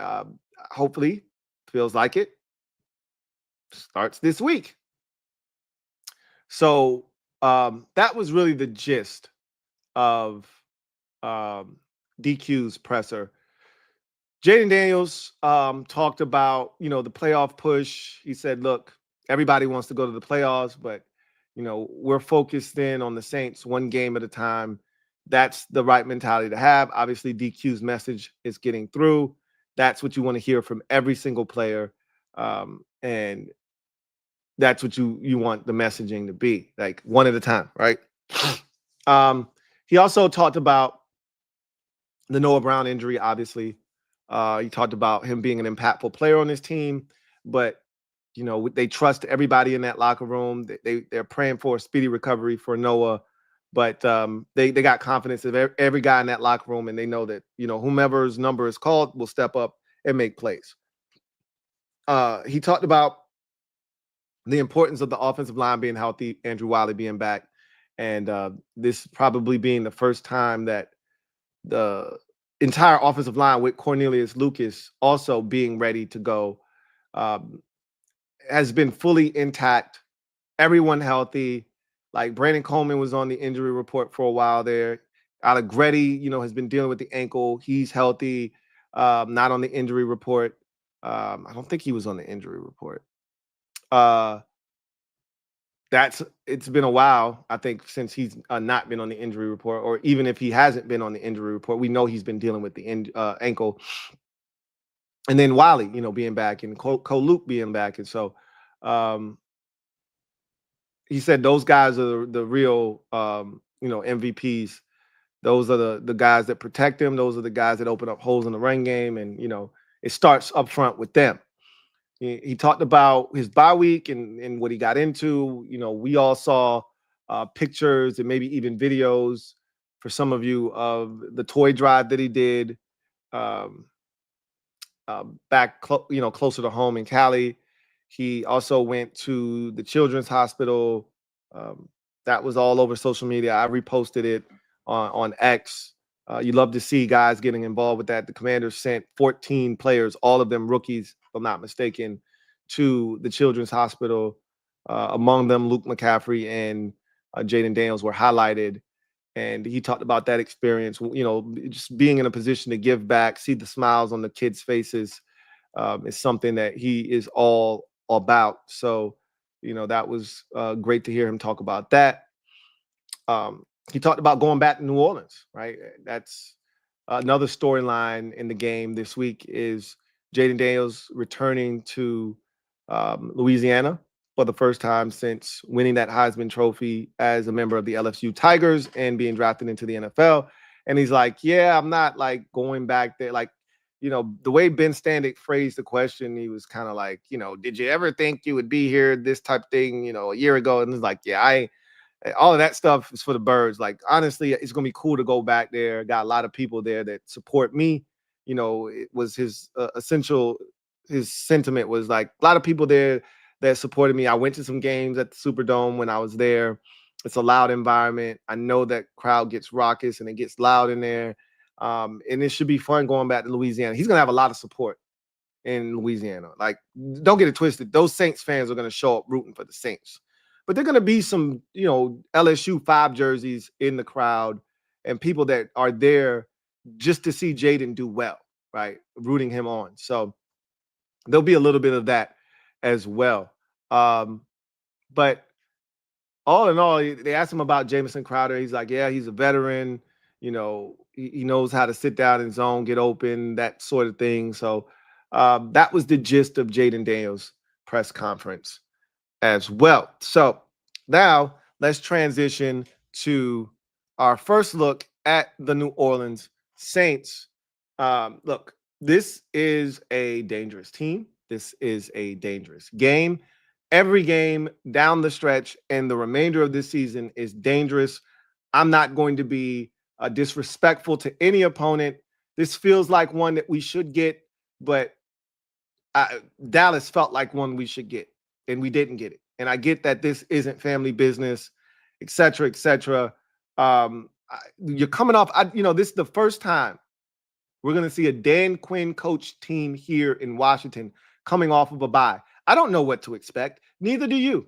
hopefully, feels like it starts this week. So that was really the gist of DQ's presser. Jayden Daniels talked about, the playoff push. He said, look, everybody wants to go to the playoffs, but, we're focused in on the Saints one game at a time. That's the right mentality to have. Obviously, DQ's message is getting through. That's what you want to hear from every single player. And that's what you want the messaging to be, like one at a time, right? He also talked about the Noah Brown injury, obviously. He talked about him being an impactful player on this team, but they trust everybody in that locker room. They're praying for a speedy recovery for Noah, but they got confidence of every guy in that locker room, and they know that whomever's number is called will step up and make plays. He talked about the importance of the offensive line being healthy, Andrew Wiley being back, and this probably being the first time that the entire offensive line with Cornelius Lucas also being ready to go has been fully intact. Everyone healthy. Like Brandon Coleman was on the injury report for a while there. Allegretti, has been dealing with the ankle. He's healthy, not on the injury report. I don't think he was on the injury report. It's been a while, I think, since he's not been on the injury report, or even if he hasn't been on the injury report, we know he's been dealing with the ankle. And then Wiley, being back, and Cole Luke being back. And so he said those guys are the real, MVPs. Those are the guys that protect him. Those are the guys that open up holes in the run game. And, it starts up front with them. He talked about his bye week and what he got into. We all saw pictures and maybe even videos for some of you of the toy drive that he did back, closer to home in Cali. He also went to the Children's Hospital. That was all over social media. I reposted it on X. You love to see guys getting involved with that. The Commanders sent 14 players, all of them rookies, if I'm not mistaken, to the Children's Hospital. Among them, Luke McCaffrey and Jayden Daniels were highlighted. And he talked about that experience, just being in a position to give back, see the smiles on the kids' faces is something that he is all about. So, that was great to hear him talk about that. He talked about going back to New Orleans, right? That's another storyline in the game this week is Jayden Daniels returning to Louisiana for the first time since winning that Heisman Trophy as a member of the LSU Tigers and being drafted into the NFL. And he's like, yeah, I'm not like going back there. Like, the way Ben Standick phrased the question, he was kind of like, did you ever think you would be here, this type of thing, a year ago? And it's like, yeah, all of that stuff is for the birds. Like, honestly, it's going to be cool to go back there. Got a lot of people there that support me. It was his his sentiment was like a lot of people there that supported me. I went to some games at the Superdome when I was there. It's a loud environment. I know that crowd gets raucous and it gets loud in there. And it should be fun going back to Louisiana. He's going to have a lot of support in Louisiana. Like, don't get it twisted. Those Saints fans are going to show up rooting for the Saints. But they're going to be some, LSU 5 jerseys in the crowd and people that are there just to see Jayden do well, right? Rooting him on. So there'll be a little bit of that as well. But all in all, they asked him about Jamison Crowder. He's like, yeah, he's a veteran. He knows how to sit down in zone, get open, that sort of thing. So that was the gist of Jayden Daniels' press conference as well. So now let's transition to our first look at the New Orleans Saints. Look, this is a dangerous team. This is a dangerous game. Every game down the stretch and the remainder of this season is dangerous. I'm not going to be disrespectful to any opponent. This feels like one that we should get, but Dallas felt like one we should get, and we didn't get it. And I get that this isn't family business, et cetera, et cetera. You're coming off, this is the first time we're going to see a Dan Quinn coach team here in Washington coming off of a bye. I don't know what to expect. Neither do you.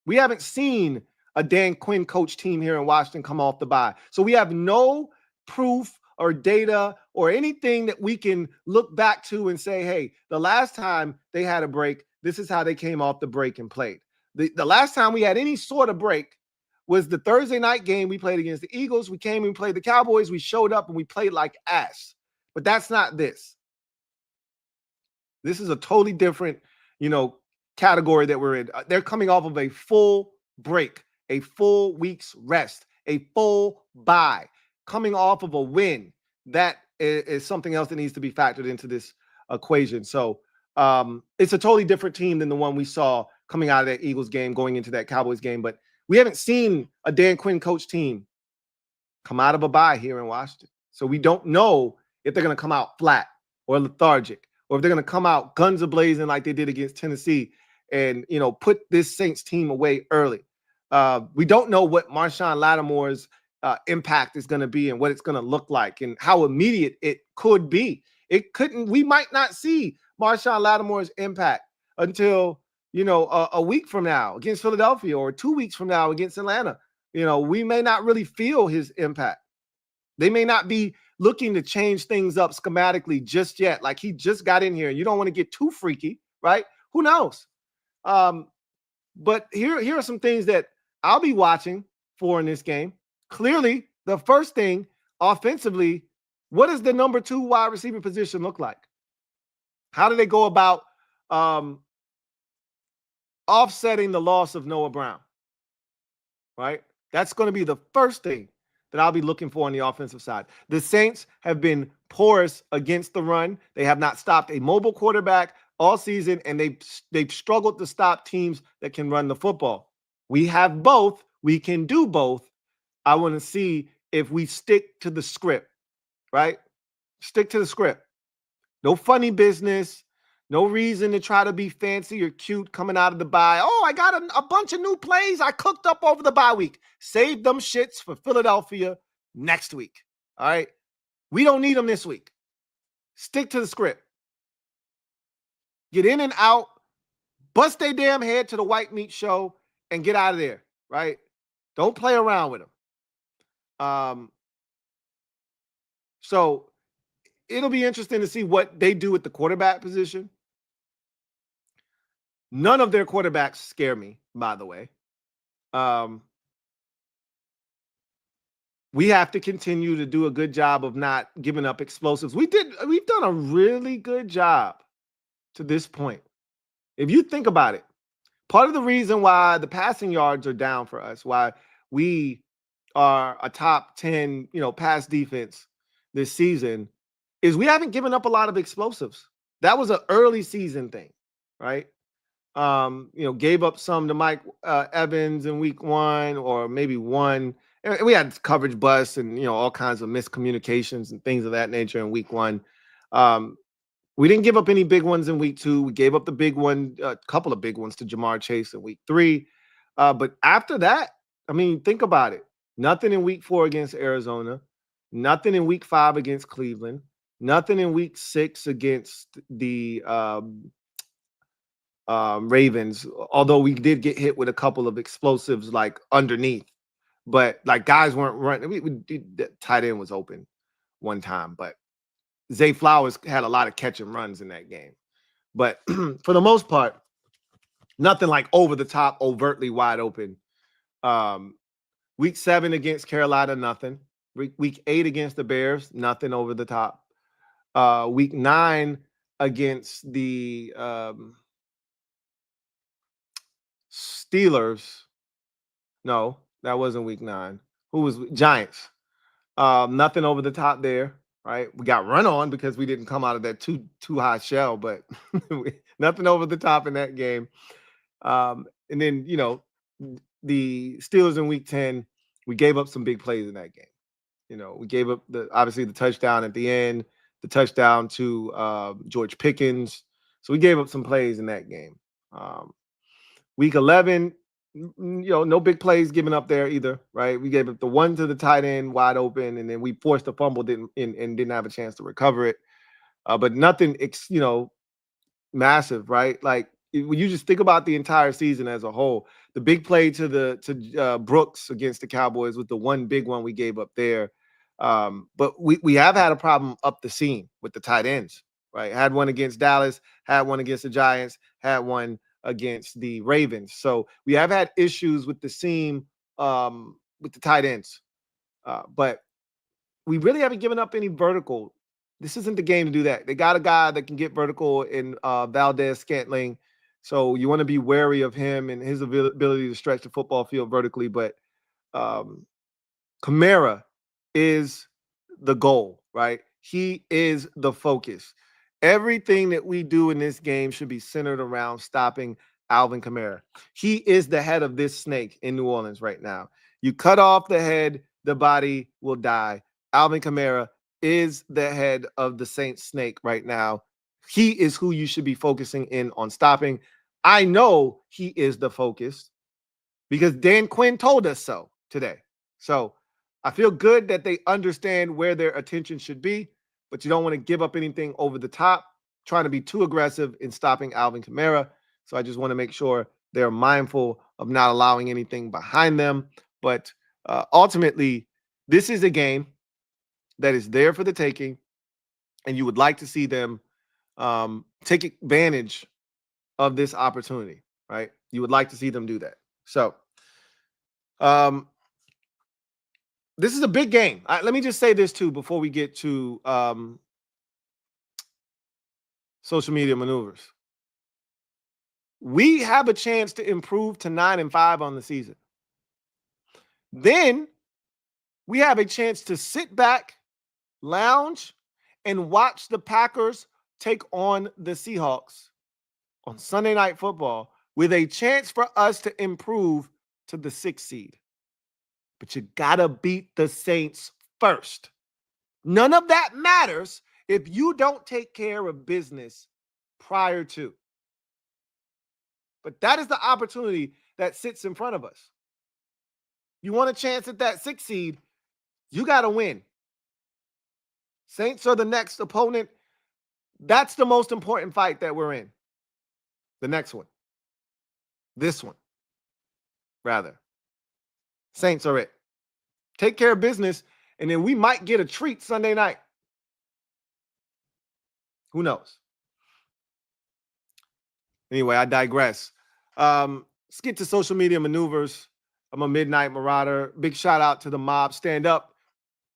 We haven't seen a Dan Quinn coach team here in Washington come off the bye. So we have no proof or data or anything that we can look back to and say, hey, the last time they had a break, this is how they came off the break and played. The last time we had any sort of break was the Thursday night game we played against the Eagles. We came and played the Cowboys. We showed up and we played like ass. But that's not this. This is a totally different, category that we're in. They're coming off of a full break, a full week's rest, a full bye, coming off of a win. That is something else that needs to be factored into this equation. So it's a totally different team than the one we saw coming out of that Eagles game, going into that Cowboys game. But we haven't seen a Dan Quinn coach team come out of a bye here in Washington. So we don't know if they're going to come out flat or lethargic, or if they're going to come out guns a-blazing like they did against Tennessee and, put this Saints team away early. We don't know what Marshawn Lattimore's impact is going to be and what it's going to look like and how immediate it could be. We might not see Marshawn Lattimore's impact until, a week from now against Philadelphia or 2 weeks from now against Atlanta. We may not really feel his impact. They may not be looking to change things up schematically just yet. Like, he just got in here and you don't want to get too freaky, right? Who knows? But here are some things that I'll be watching for in this game. Clearly, the first thing offensively, what does the number 2 wide receiver position look like? How do they go about offsetting the loss of Noah Brown? Right? That's going to be the first thing that I'll be looking for on the offensive side. The Saints have been porous against the run. They have not stopped a mobile quarterback all season, and they've struggled to stop teams that can run the football. We have both. We can do both. I want to see if we stick to the script, right? Stick to the script. No funny business. No reason to try to be fancy or cute coming out of the bye. Oh, I got a bunch of new plays I cooked up over the bye week. Save them shits for Philadelphia next week. All right? We don't need them this week. Stick to the script. Get in and out. bust their damn head to the white meat show and get out of there, right? Don't play around with them. So it'll be interesting to see what they do at the quarterback position. None of their quarterbacks scare me, by the way. We have to continue to do a good job of not giving up explosives. We've done a really good job to this point. If you think about it, part of the reason why the passing yards are down for us, why we are a top 10, pass defense this season, is we haven't given up a lot of explosives. That was an early season thing, right? Gave up some to Mike Evans in week 1, or maybe one. And we had coverage busts and, all kinds of miscommunications and things of that nature in week 1. We didn't give up any big ones in week 2. We gave up the big one, a couple of big ones to Jamar Chase in week 3. But after that, think about it. Nothing in week 4 against Arizona. Nothing in week 5 against Cleveland. Nothing in week 6 against the Ravens, although we did get hit with a couple of explosives like underneath. But like guys weren't running. The tight end was open one time, but Zay Flowers had a lot of catch and runs in that game. But for the most part, nothing like over the top, overtly wide open. Week 7 against Carolina, nothing. Week 8 against the Bears, nothing over the top. Week 9 against the Steelers. No, that wasn't week 9. Who was Giants? Nothing over the top there, right? We got run on because we didn't come out of that too high shell, but nothing over the top in that game. And then, the Steelers in week 10, we gave up some big plays in that game. We gave up obviously the touchdown at the end, the touchdown to George Pickens. So we gave up some plays in that game. Week 11, no big plays given up there either, right? We gave up the one to the tight end wide open, and then we forced a fumble, and didn't have a chance to recover it. But nothing, massive, right? Like when you just think about the entire season as a whole, the big play to Brooks against the Cowboys was the one big one we gave up there. But we have had a problem up the seam with the tight ends, right? Had one against Dallas, had one against the Giants, had one against the Ravens. So we have had issues with the seam with the tight ends. But we really haven't given up any vertical. This isn't the game to do that. They got a guy that can get vertical in Valdez-Scantling. So you want to be wary of him and his ability to stretch the football field vertically. But Kamara is the goal, right? He is the focus. Everything that we do in this game should be centered around stopping Alvin Kamara. He is the head of this snake in New Orleans right now. You cut off the head, the body will die. Alvin Kamara is the head of the Saints snake right now. He is who you should be focusing in on stopping. I know he is the focus because Dan Quinn told us so today. So I feel good that they understand where their attention should be, but you don't want to give up anything over the top, trying to be too aggressive in stopping Alvin Kamara. So I just want to make sure they're mindful of not allowing anything behind them. But ultimately, this is a game that is there for the taking, and you would like to see them take advantage of this opportunity, right? You would like to see them do that. So this is a big game. Let me just say this too before we get to social media maneuvers. We have a chance to improve to 9-5 on the season. Then we have a chance to sit back, lounge, and watch the Packers take on the Seahawks on Sunday Night Football with a chance for us to improve to the 6th seed. But you gotta beat the Saints first. None of that matters if you don't take care of business prior to. But that is the opportunity that sits in front of us. You want a chance at that 6th seed, you got to win. Saints are the next opponent. That's the most important fight that we're in. The next one. This one, rather. Saints are it. Take care of business, and then we might get a treat Sunday night. Who knows? Anyway, I digress. Let's get to social media maneuvers. I'm a Midnight Marauder. Big shout out to the mob. Stand up.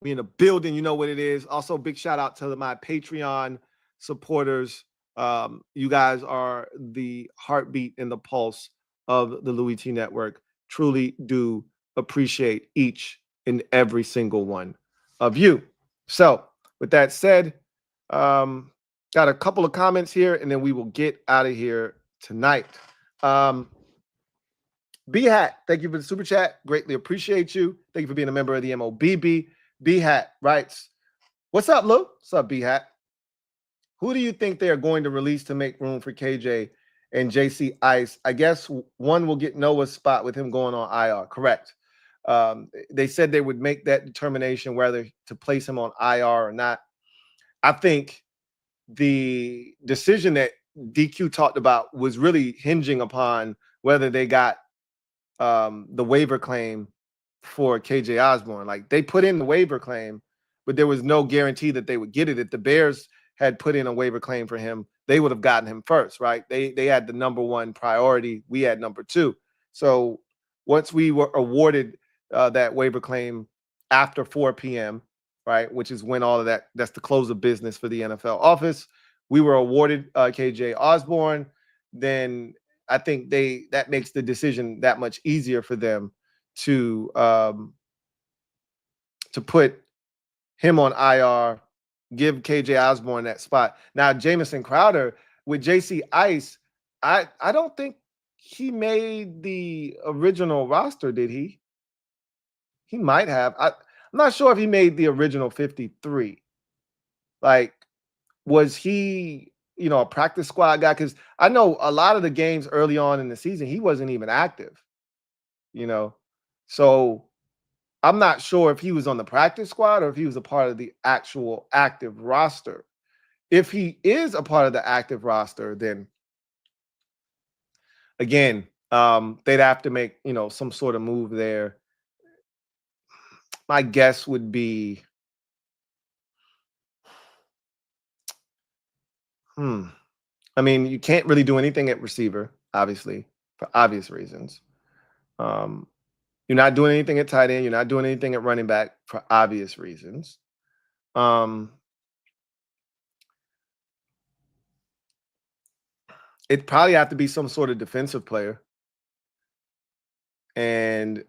We in the building. You know what it is. Also, big shout out to my Patreon supporters. You guys are the heartbeat and the pulse of the Louie T Network. Truly do appreciate each and every single one of you. So, with that said, got a couple of comments here, and then we will get out of here tonight. B-Hat, thank you for the super chat. Greatly appreciate you. Thank you for being a member of the MOBB. B-Hat writes, what's up, Lou? What's up, B-Hat? Who do you think they are going to release to make room for KJ and JC Ice? I guess one will get Noah's spot with him going on IR. Correct. They said they would make that determination whether to place him on IR or not. I think the decision that DQ talked about was really hinging upon whether they got the waiver claim for KJ Osborn. Like, they put in the waiver claim, but there was no guarantee that they would get it. If the Bears had put in a waiver claim for him, they would have gotten him first, right? They had the number one priority. We had number two. So once we were awarded that waiver claim after 4 p.m., right, which is when all of that's the close of business for the NFL office, we were awarded KJ Osborn, then I think that makes the decision that much easier for them to put him on IR, give KJ Osborn that spot. Now, Jamison Crowder with JC Ice, I don't think he made the original roster, did he? He might have. I'm not sure if he made the original 53. Like, was he, a practice squad guy? Because I know a lot of the games early on in the season, he wasn't even active, So I'm not sure if he was on the practice squad or if he was a part of the actual active roster. If he is a part of the active roster, then again, they'd have to make, some sort of move there. My guess would be, I mean, you can't really do anything at receiver, obviously, for obvious reasons. You're not doing anything at tight end. You're not doing anything at running back for obvious reasons. It'd probably have to be some sort of defensive player. And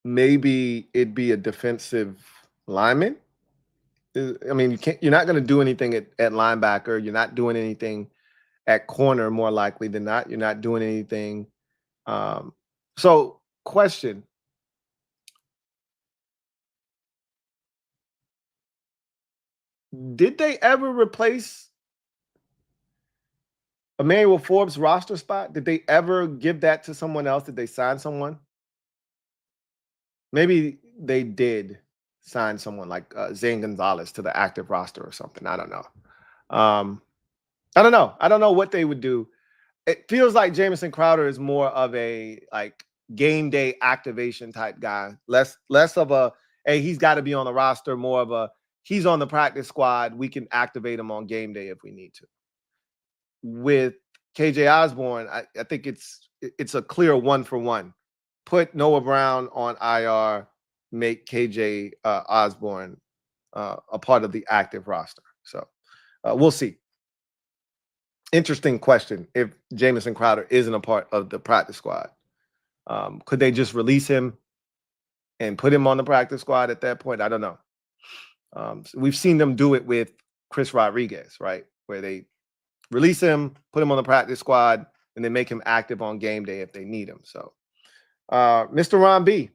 maybe it'd be a defensive lineman. I mean, you're not going to do anything at linebacker. You're not doing anything at corner, more likely than not. You're not doing anything. So, question. Did they ever replace Emmanuel Forbes' roster spot? Did they ever give that to someone else? Did they sign someone? Maybe they did sign someone like Zane Gonzalez to the active roster or something. I don't know. I don't know. I don't know what they would do. It feels like Jamison Crowder is more of a game day activation type guy. Less of a, hey, he's got to be on the roster, more of a, he's on the practice squad. We can activate him on game day if we need to. With KJ Osborn, I think it's a clear 1-for-1. Put Noah Brown on IR, make KJ Osborn a part of the active roster. So we'll see. Interesting question. If Jamison Crowder isn't a part of the practice squad, could they just release him and put him on the practice squad at that point? I don't know. So we've seen them do it with Chris Rodriguez, right? Where they release him, put him on the practice squad, and then make him active on game day if they need him. So, Mr. Ron B,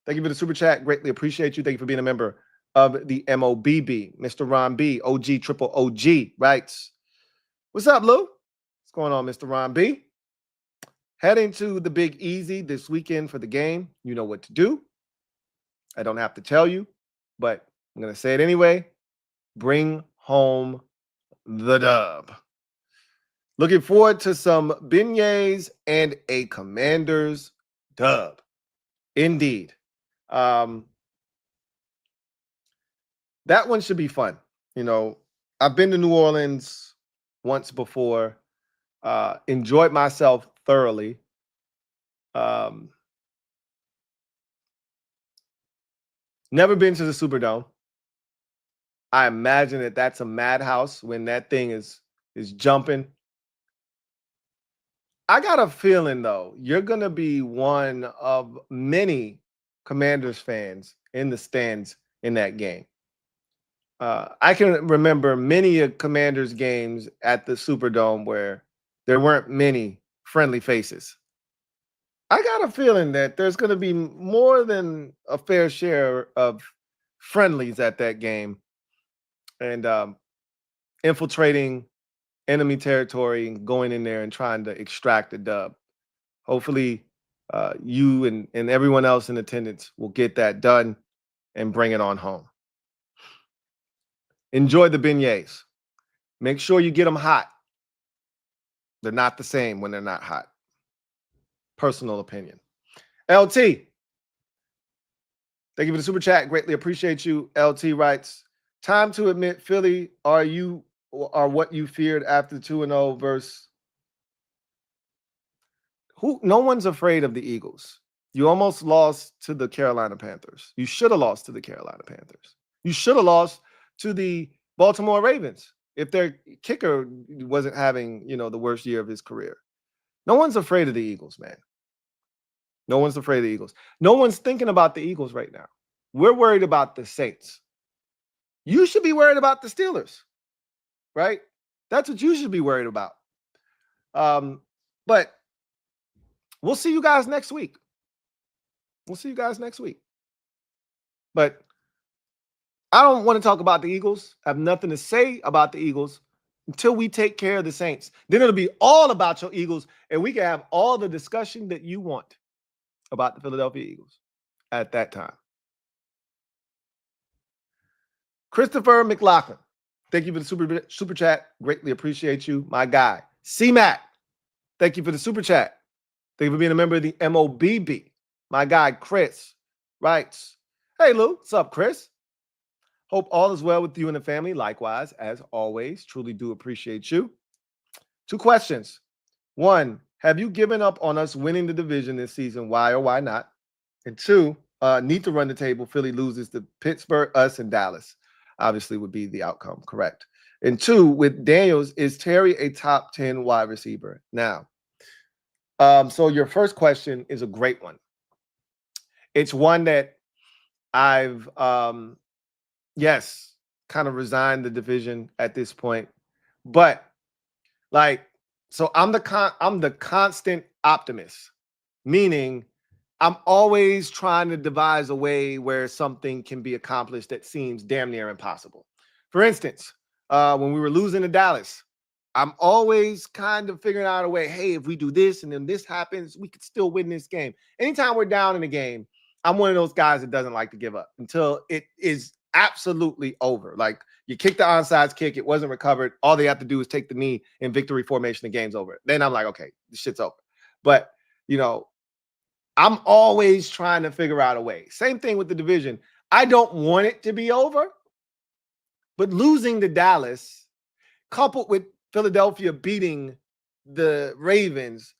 thank you for the super chat. Greatly appreciate you. Thank you for being a member of the MOBB. Mr. Ron B, OG triple OG, writes, what's up, Lou? What's going on, Mr. Ron B? Heading to the Big Easy this weekend for the game. You know what to do. I don't have to tell you, but I'm going to say it anyway. Bring home the dub. Looking forward to some beignets and a Commanders dub. Indeed. That one should be fun. You know, I've been to New Orleans once before, enjoyed myself thoroughly. Never been to the Superdome. I imagine that that's a madhouse when that thing is jumping. I got a feeling, though, you're going to be one of many Commanders fans in the stands in that game. I can remember many Commanders games at the Superdome where there weren't many friendly faces. I got a feeling that there's going to be more than a fair share of friendlies at that game and infiltrating enemy territory and going in there and trying to extract a dub. Hopefully, you and everyone else in attendance will get that done and bring it on home. Enjoy the beignets. Make sure you get them hot. They're not the same when they're not hot. Personal opinion. LT, thank you for the super chat. Greatly appreciate you. LT writes, time to admit, Philly, are what you feared after 2-0 versus who? No one's afraid of the Eagles. You almost lost to the Carolina Panthers. You should have lost to the Carolina Panthers. You should have lost to the Baltimore Ravens if their kicker wasn't having, the worst year of his career. No one's afraid of the Eagles, man. No one's afraid of the Eagles. No one's thinking about the Eagles right now. We're worried about the Saints. You should be worried about the Steelers, right? That's what you should be worried about. But we'll see you guys next week. But I don't want to talk about the Eagles. I have nothing to say about the Eagles until we take care of the Saints. Then it'll be all about your Eagles, and we can have all the discussion that you want about the Philadelphia Eagles at that time. Christopher McLaughlin, thank you for the super chat. Greatly appreciate you, my guy. C-Mac, thank you for the super chat. Thank you for being a member of the MOBB. My guy, Chris, writes, hey, Lou, what's up, Chris? Hope all is well with you and the family. Likewise, as always, truly do appreciate you. 2 questions. 1, have you given up on us winning the division this season? Why or why not? And 2, need to run the table. Philly loses to Pittsburgh, us, and Dallas. Obviously would be the outcome, correct. And 2, with Daniels, is Terry a top 10 wide receiver? Now, so your first question is a great one. It's one that I've, yes, kind of resigned the division at this point. But so I'm the constant optimist, meaning I'm always trying to devise a way where something can be accomplished that seems damn near impossible. For instance, when we were losing to Dallas, I'm always kind of figuring out a way, hey, if we do this and then this happens, we could still win this game. Anytime we're down in a game, I'm one of those guys that doesn't like to give up until it is absolutely over. Like, you kick the onside kick, it wasn't recovered. All they have to do is take the knee in victory formation, the game's over. Then I'm like, okay, this shit's over. But, I'm always trying to figure out a way. Same thing with the division. I don't want it to be over, but losing to Dallas, coupled with Philadelphia beating the Ravens,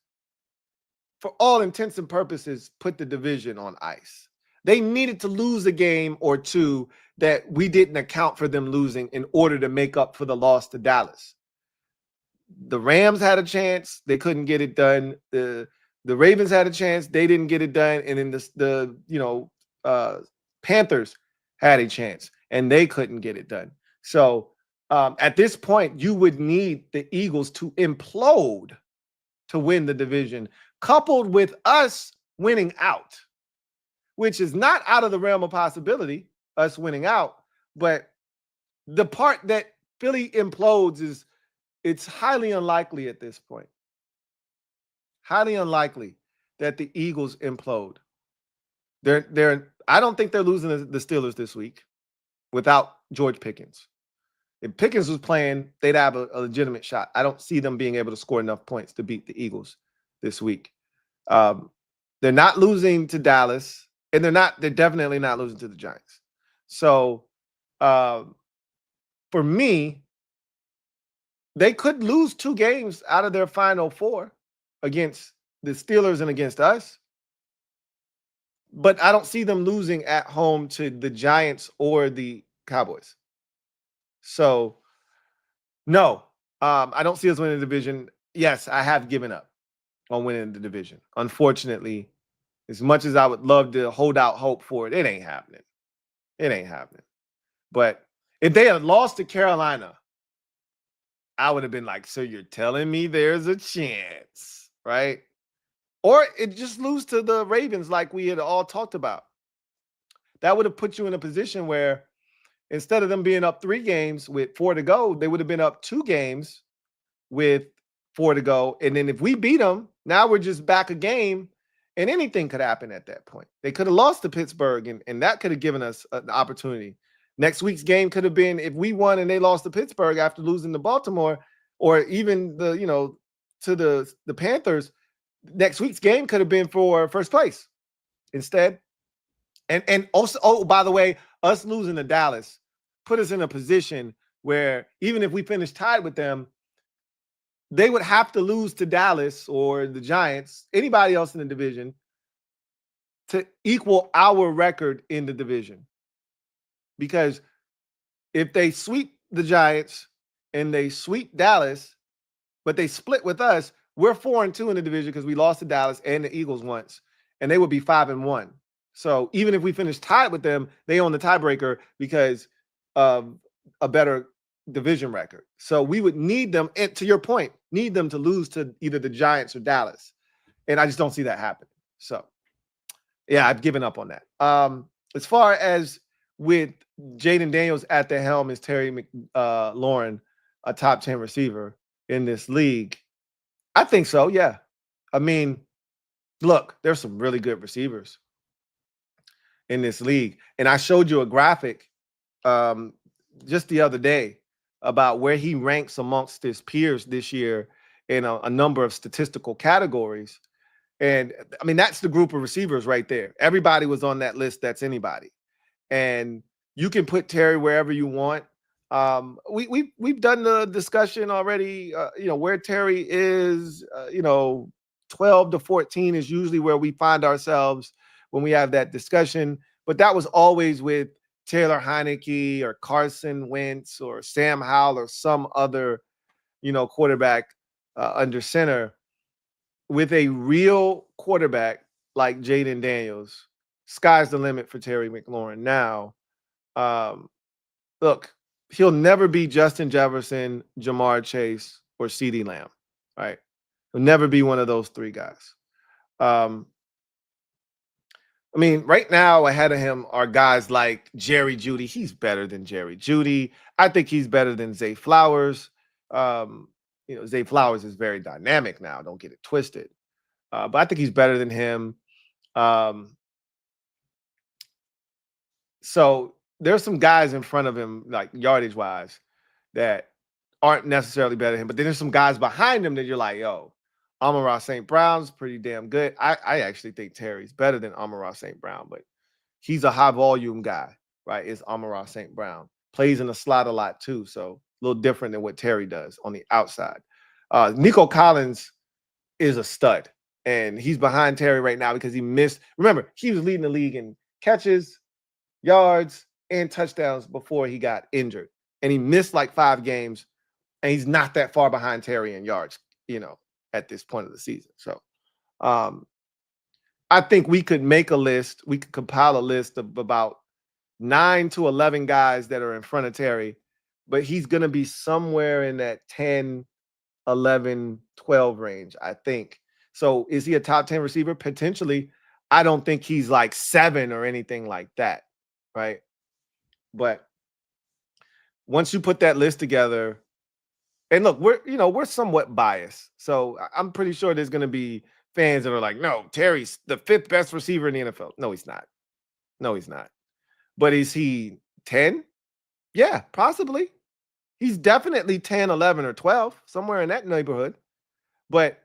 for all intents and purposes, put the division on ice. They needed to lose a game or two that we didn't account for them losing in order to make up for the loss to Dallas. The Rams had a chance. They couldn't get it done. The Ravens had a chance. They didn't get it done. And then the Panthers had a chance, and they couldn't get it done. So at this point, you would need the Eagles to implode to win the division, coupled with us winning out, which is not out of the realm of possibility, us winning out. But the part that Philly implodes it's highly unlikely at this point. Highly unlikely that the Eagles implode. I don't think they're losing the Steelers this week without George Pickens. If Pickens was playing, they'd have a legitimate shot. I don't see them being able to score enough points to beat the Eagles this week. They're not losing to Dallas, and they're definitely not losing to the Giants. So for me, they could lose 2 games out of their final 4 against the Steelers and against us. But I don't see them losing at home to the Giants or the Cowboys. So, no, I don't see us winning the division. Yes, I have given up on winning the division. Unfortunately, as much as I would love to hold out hope for it, it ain't happening. It ain't happening. But if they had lost to Carolina, I would have been like, so you're telling me there's a chance, right? Or it just lose to the Ravens like we had all talked about. That would have put you in a position where instead of them being up 3 games with 4 to go, they would have been up 2 games with 4 to go. And then if we beat them, now we're just back a game, and anything could happen at that point. They could have lost to Pittsburgh, and that could have given us an opportunity. Next week's game could have been if we won and they lost to Pittsburgh after losing to Baltimore, or even to the Panthers. Next week's game could have been for first place instead. And also, oh, by the way, us losing to Dallas put us in a position where even if we finish tied with them, they would have to lose to Dallas or the Giants, anybody else in the division, to equal our record in the division. Because if they sweep the Giants and they sweep Dallas, but they split with us, we're 4-2 in the division because we lost to Dallas and the Eagles once, and they would be 5-1. So even if we finish tied with them, they own the tiebreaker because of a better division record. So we would need them, and to your point, need them to lose to either the Giants or Dallas. And I just don't see that happening. So yeah, I've given up on that. As far as with Jayden Daniels at the helm, is Terry McLaurin a top 10 receiver in this league? I think so, yeah. I mean, look, there's some really good receivers in this league. And I showed you a graphic just the other day about where he ranks amongst his peers this year in a number of statistical categories. And I mean, that's the group of receivers right there. Everybody was on that list. That's anybody. And you can put Terry wherever you want. We've done the discussion already, where Terry is, 12 to 14 is usually where we find ourselves when we have that discussion. But that was always with Taylor Heineke or Carson Wentz or Sam Howell or some other, quarterback under center. With a real quarterback like Jayden Daniels, sky's the limit for Terry McLaurin. Now, look, he'll never be Justin Jefferson, Jamar Chase, or CeeDee Lamb, right? He'll never be one of those 3 guys. I mean, right now ahead of him are guys like Jerry Jeudy. He's better than Jerry Jeudy. I think he's better than Zay Flowers. Zay Flowers is very dynamic now. Don't get it twisted. But I think he's better than him. So there's some guys in front of him, like yardage-wise, that aren't necessarily better than him. But then there's some guys behind him that you're like, yo, Amon-Ra St. Brown's pretty damn good. I actually think Terry's better than Amon-Ra St. Brown, but he's a high-volume guy, right? Is Amon-Ra St. Brown. Plays in the slot a lot, too, so a little different than what Terry does on the outside. Nico Collins is a stud, and he's behind Terry right now because he missed. Remember, he was leading the league in catches, yards, and touchdowns before he got injured. And he missed like 5 games, and he's not that far behind Terry in yards, at this point of the season. So I think we could make a list. We could compile a list of about 9 to 11 guys that are in front of Terry, but he's going to be somewhere in that 10, 11, 12 range, I think. So is he a top 10 receiver? Potentially. I don't think he's like 7 or anything like that, right? But once you put that list together, and look, we're somewhat biased. So I'm pretty sure there's going to be fans that are like, no, Terry's the 5th best receiver in the NFL. No, he's not. No, he's not. But is he 10? Yeah, possibly. He's definitely 10, 11, or 12, somewhere in that neighborhood. But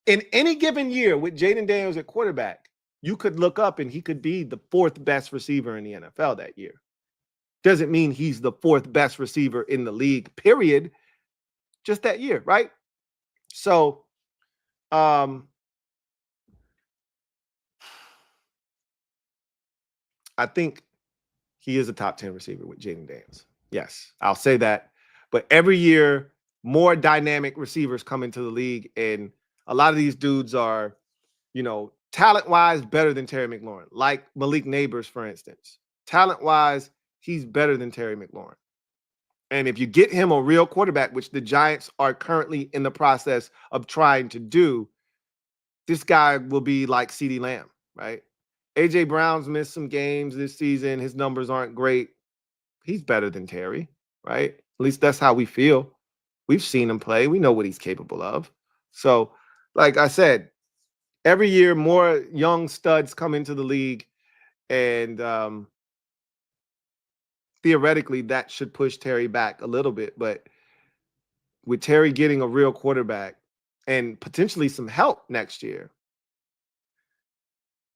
in any given year with Jayden Daniels at quarterback, you could look up and he could be the 4th best receiver in the NFL that year. Doesn't mean he's the 4th best receiver in the league, period. Just that year, right? So, I think he is a top 10 receiver with Jayden Daniels. Yes, I'll say that. But every year, more dynamic receivers come into the league, and a lot of these dudes are, talent-wise better than Terry McLaurin. Like Malik Neighbors, for instance. Talent-wise, he's better than Terry McLaurin. And if you get him a real quarterback, which the Giants are currently in the process of trying to do, this guy will be like CeeDee Lamb, right? A.J. Brown's missed some games this season. His numbers aren't great. He's better than Terry, right? At least that's how we feel. We've seen him play. We know what he's capable of. So, like I said, every year more young studs come into the league, and theoretically that should push Terry back a little bit. But with Terry getting a real quarterback and potentially some help next year,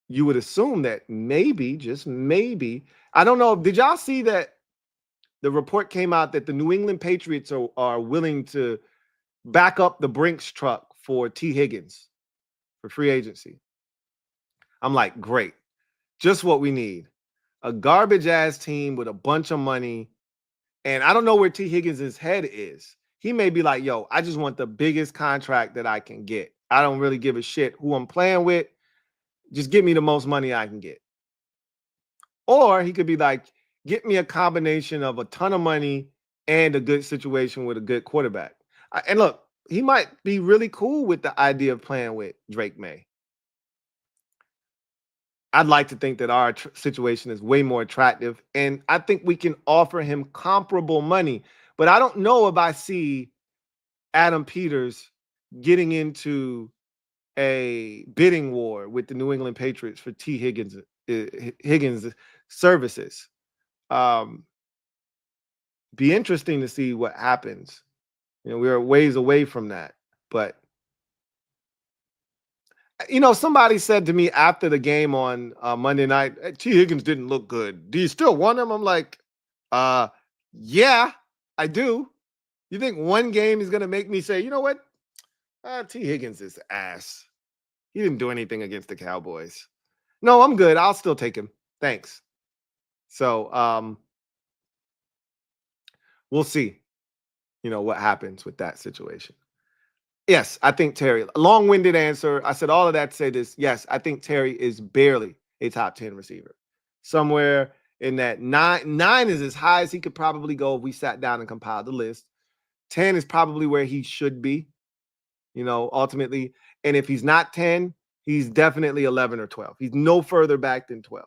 you would assume that maybe, just maybe, I don't know. Did y'all see that the report came out that the New England Patriots are willing to back up the Brinks truck for T. Higgins for free agency? I'm like, great. Just what we need. A garbage-ass team with a bunch of money. And I don't know where T. Higgins' head is. He may be like, yo, I just want the biggest contract that I can get. I don't really give a shit who I'm playing with. Just give me the most money I can get. Or he could be like, get me a combination of a ton of money and a good situation with a good quarterback. And look, he might be really cool with the idea of playing with Drake May. I'd like to think that our situation is way more attractive, and I think we can offer him comparable money. But I don't know if I see Adam Peters getting into a bidding war with the New England Patriots for T. Higgins services. Be interesting to see what happens. We're ways away from that, but somebody said to me after the game on Monday night, hey, T. Higgins didn't look good. Do you still want him? I'm like, yeah, I do. You think one game is going to make me say, you know what? T. Higgins is ass. He didn't do anything against the Cowboys. No, I'm good. I'll still take him. Thanks. So we'll see, what happens with that situation. Yes, I think Terry, long-winded answer. I said all of that to say this. Yes, I think Terry is barely a top 10 receiver. Somewhere in that 9 is as high as he could probably go if we sat down and compiled the list. 10 is probably where he should be, ultimately. And if he's not 10, he's definitely 11 or 12. He's no further back than 12.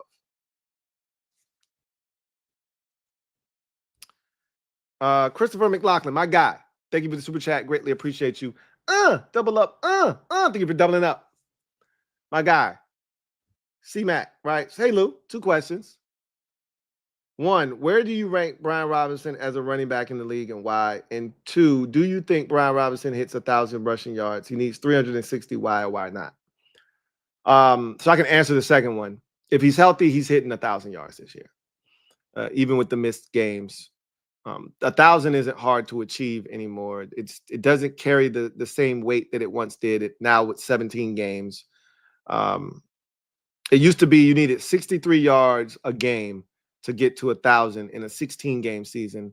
Christopher McLaughlin, my guy. Thank you for the super chat. Greatly appreciate you. Double up. Thank you for doubling up. My guy. C-Mac, right? Hey, Lou, 2 questions. 1, where do you rank Brian Robinson as a running back in the league and why? And 2, do you think Brian Robinson hits 1,000 rushing yards? He needs 360. Why or why not? So I can answer the second one. If he's healthy, he's hitting 1,000 yards this year, even with the missed games. 1,000 isn't hard to achieve anymore. It doesn't carry the same weight that it once did. Now with 17 games, it used to be you needed 63 yards a game to get to 1,000 in a 16-game season.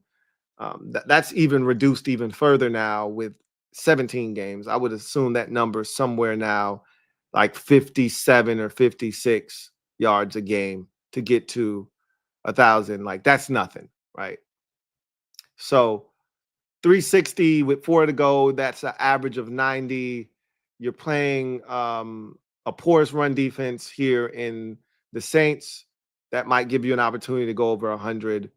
That's even reduced even further now with 17 games. I would assume that number somewhere now like 57 or 56 yards a game to get to 1,000. Like that's nothing, right? So 360 with 4 to go, that's an average of 90. You're playing a porous run defense here in the Saints. That might give you an opportunity to go over 100.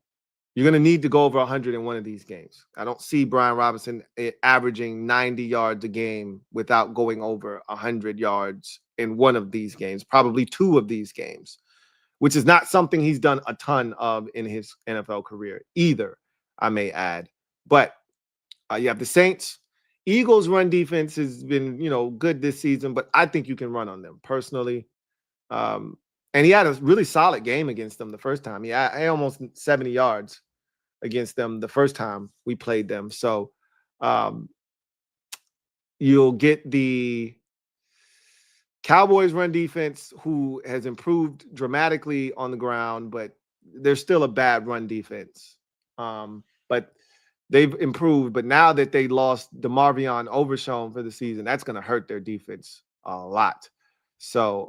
You're going to need to go over 100 in one of these games. I don't see Brian Robinson averaging 90 yards a game without going over 100 yards in one of these games, probably 2 of these games, which is not something he's done a ton of in his NFL career either, I may add. But you have the Saints. Eagles' run defense has been, good this season, but I think you can run on them personally. And he had a really solid game against them the first time. He had almost 70 yards against them the first time we played them. So you'll get the Cowboys run defense, who has improved dramatically on the ground, but they're still a bad run defense. But they've improved. But now that they lost DeMarvion Overshown for the season, that's going to hurt their defense a lot. So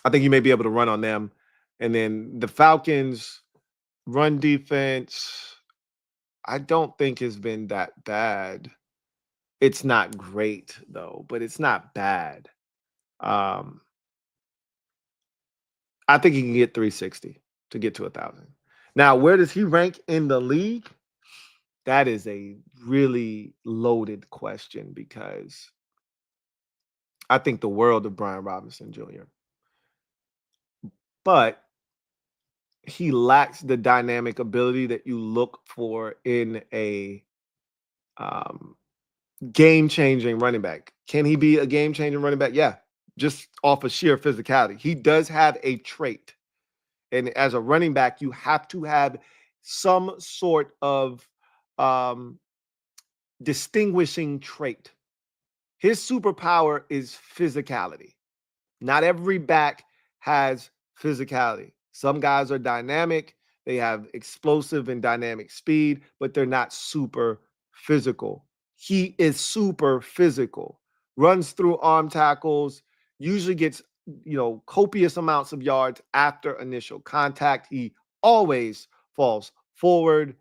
I think you may be able to run on them. And then the Falcons run defense, I don't think has been that bad. It's not great though, but it's not bad. I think he can get 360 to get to 1,000. Now, where does he rank in the league? That is a really loaded question because I think the world of Brian Robinson Jr. But he lacks the dynamic ability that you look for in a game-changing running back. Can he be a game-changing running back? Yeah, just off of sheer physicality. He does have a trait. And as a running back, you have to have some sort of distinguishing trait. His superpower is physicality. Not every back has physicality. Some guys are dynamic. They have explosive and dynamic speed, but they're not super physical. He is super physical. Runs through arm tackles, usually gets, copious amounts of yards after initial contact. He always falls forward.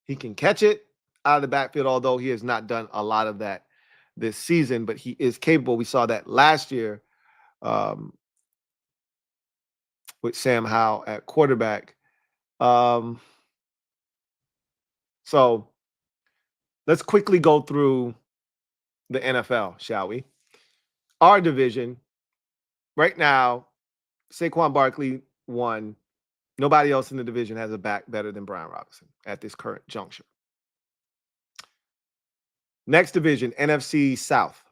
He can catch it out of the backfield, although he has not done a lot of that this season, but he is capable. We saw that last year with Sam Howell at quarterback. So let's quickly go through the NFL, shall we? Our division right now, Saquon Barkley won. Nobody else in the division has a back better than Brian Robinson at this current juncture. Next division, NFC South.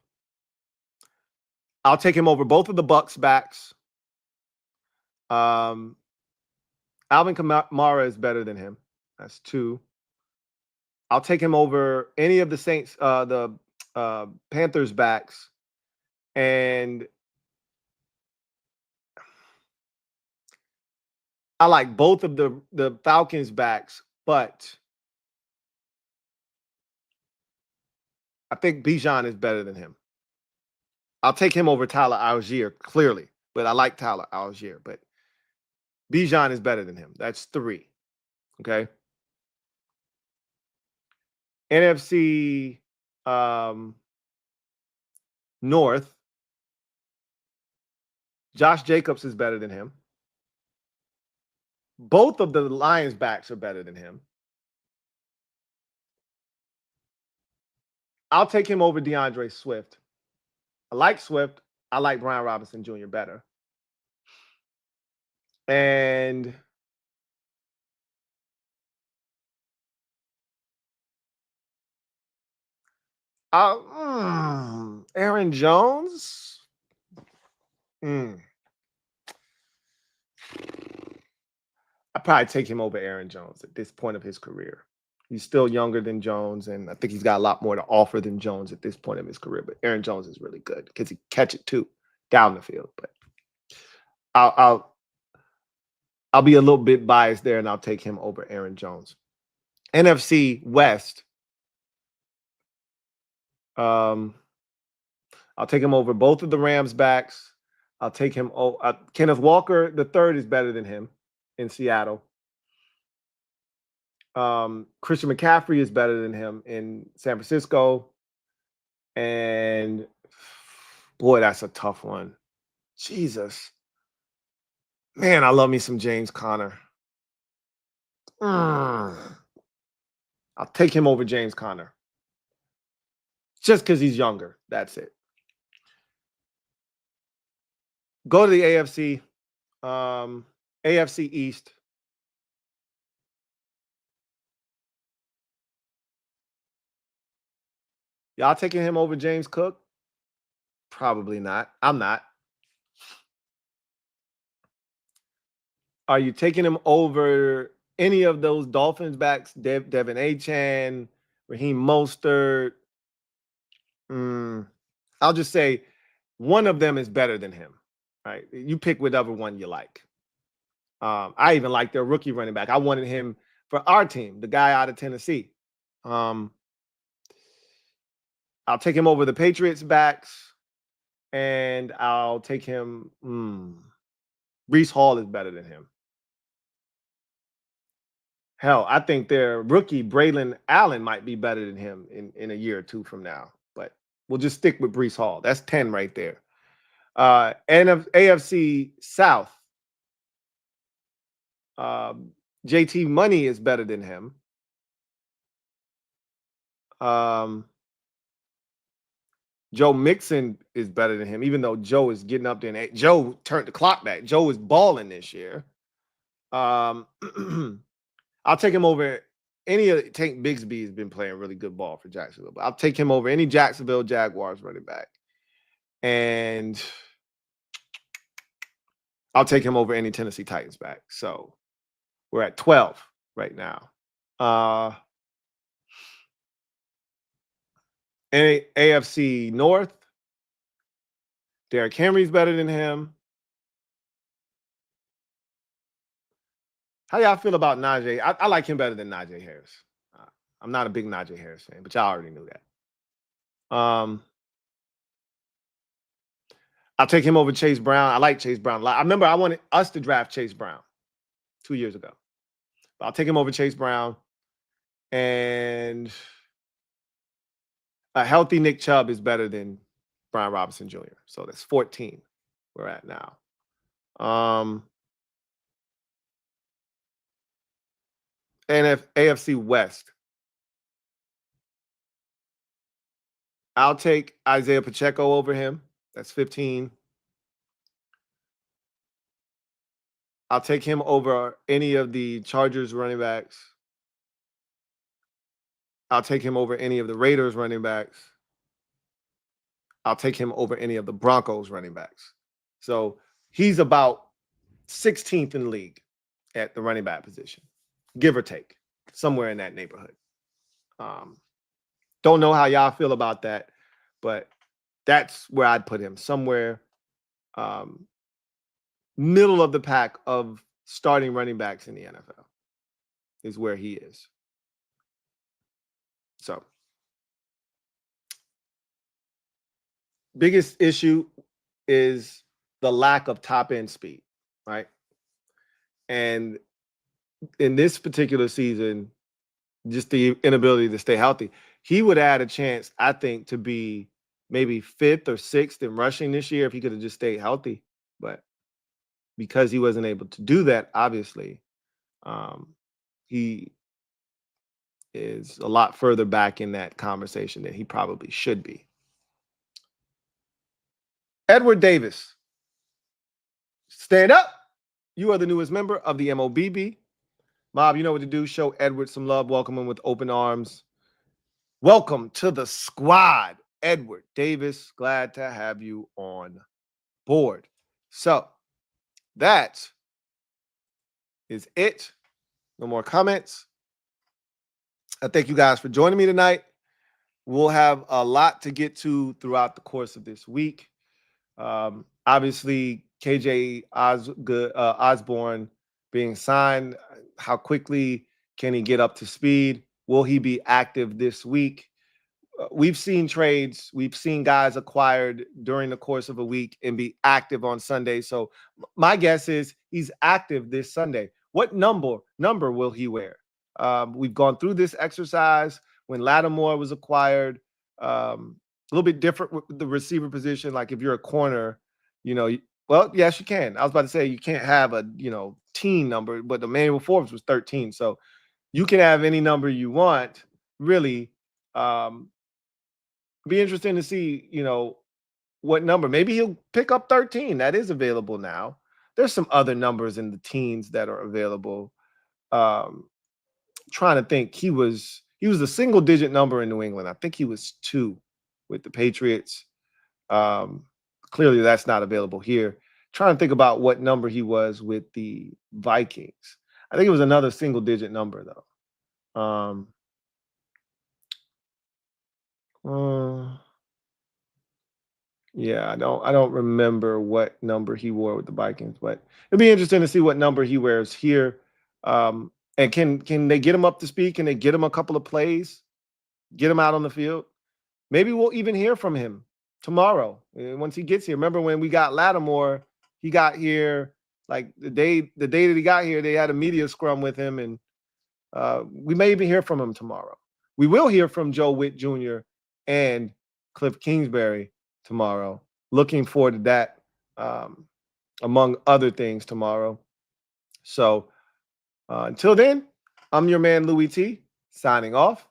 I'll take him over both of the Bucs backs. Alvin Kamara is better than him. That's 2. I'll take him over any of the Saints, the Panthers backs. And I like both of the Falcons backs, but I think Bijan is better than him. I'll take him over Tyler Algier, clearly, but I like Tyler Algier, but Bijan is better than him. That's 3. Okay. NFC North. Josh Jacobs is better than him. Both of the Lions backs are better than him. I'll take him over DeAndre Swift. I like Swift. I like Brian Robinson Jr. better. And Aaron Jones. I'd probably take him over Aaron Jones at this point of his career. He's still younger than Jones, and I think he's got a lot more to offer than Jones at this point of his career. But Aaron Jones is really good because he catch it too down the field. But I'll be a little bit biased there, and I'll take him over Aaron Jones. NFC West. I'll take him over both of the Rams backs. I'll take him. Kenneth Walker, the third, is better than him in Seattle. Christian McCaffrey is better than him in San Francisco. And boy, that's a tough one. Jesus. Man, I love me some James Conner. I'll take him over James Conner. Just because he's younger. That's it. Go to the AFC. AFC East. Y'all taking him over James Cook? Probably not. I'm not. Are you taking him over any of those Dolphins backs? Devin Achane, Raheem Mostert? I'll just say one of them is better than him. Right? You pick whichever one you like. I even like their rookie running back. I wanted him for our team, the guy out of Tennessee. I'll take him over the Patriots backs, and I'll take him. Breece Hall is better than him. Hell, I think their rookie, Braylon Allen, might be better than him in a year or two from now. But we'll just stick with Breece Hall. That's 10 right there. AFC South, JT Money is better than him. Joe Mixon is better than him, even though Joe is getting up there. Joe turned the clock back. Joe is balling this year. I'll take him over any of Tank Bigsby has been playing really good ball for Jacksonville. But I'll take him over any Jacksonville Jaguars running back. And I'll take him over any Tennessee Titans back. So we're at 12 right now. AFC North, Derrick Henry's better than him. How y'all feel about Najee? I like him better than Najee Harris. I'm not a big Najee Harris fan, but y'all already knew that. I'll take him over Chase Brown. I like Chase Brown a lot. I remember I wanted us to draft Chase Brown 2 years ago. But I'll take him over Chase Brown. And a healthy Nick Chubb is better than Brian Robinson Jr. So that's 14 we're at now. And AFC West. I'll take Isaiah Pacheco over him. That's 15. I'll take him over any of the Chargers running backs. I'll take him over any of the Raiders running backs. I'll take him over any of the Broncos running backs. So he's about 16th in the league at the running back position, give or take, somewhere in that neighborhood. Don't know how y'all feel about that, but that's where I'd put him, somewhere middle of the pack of starting running backs in the NFL is where he is. So, biggest issue is the lack of top end speed, right? And in this particular season, just the inability to stay healthy, he would add a chance, I think, to be maybe 5th or 6th in rushing this year if he could have just stayed healthy. But because he wasn't able to do that, obviously, he is a lot further back in that conversation than he probably should be. Edward Davis, stand up. You are the newest member of the MOBB. Mob, you know what to do. Show Edward some love. Welcome him with open arms. Welcome to the squad, Edward Davis. Glad to have you on board. So that is it. No more comments. I thank you guys for joining me tonight. We'll have a lot to get to throughout the course of this week. Obviously, KJ Osborn being signed. How quickly can he get up to speed? Will he be active this week? We've seen trades. We've seen guys acquired during the course of a week and be active on Sunday. So my guess is he's active this Sunday. What number will he wear? We've gone through this exercise when Lattimore was acquired. A little bit different with the receiver position. Like if you're a corner, well, yes, you can. I was about to say you can't have a, team number, but Emmanuel Forbes was 13. So you can have any number you want, really. Be interesting to see, what number. Maybe he'll pick up 13. That is available now. There's some other numbers in the teens that are available. Trying to think. He was a single digit number in New England. I think he was 2 with the Patriots. Clearly, that's not available here. Trying to think about what number he was with the Vikings. I think it was another single-digit number, though. Yeah, I don't remember what number he wore with the Vikings, but it'd be interesting to see what number he wears here. And can they get him up to speed? Can they get him a couple of plays? Get him out on the field? Maybe we'll even hear from him tomorrow once he gets here. Remember when we got Lattimore, he got here like the day that he got here, they had a media scrum with him, and we may even hear from him tomorrow. We will hear from Joe Witt Jr. and Cliff Kingsbury tomorrow. Looking forward to that, among other things tomorrow. So until then, I'm your man, Louie T, signing off.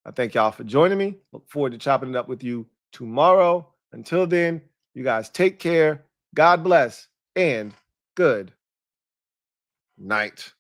I thank y'all for joining me. Look forward to chopping it up with you tomorrow. Until then, you guys take care. God bless and good night.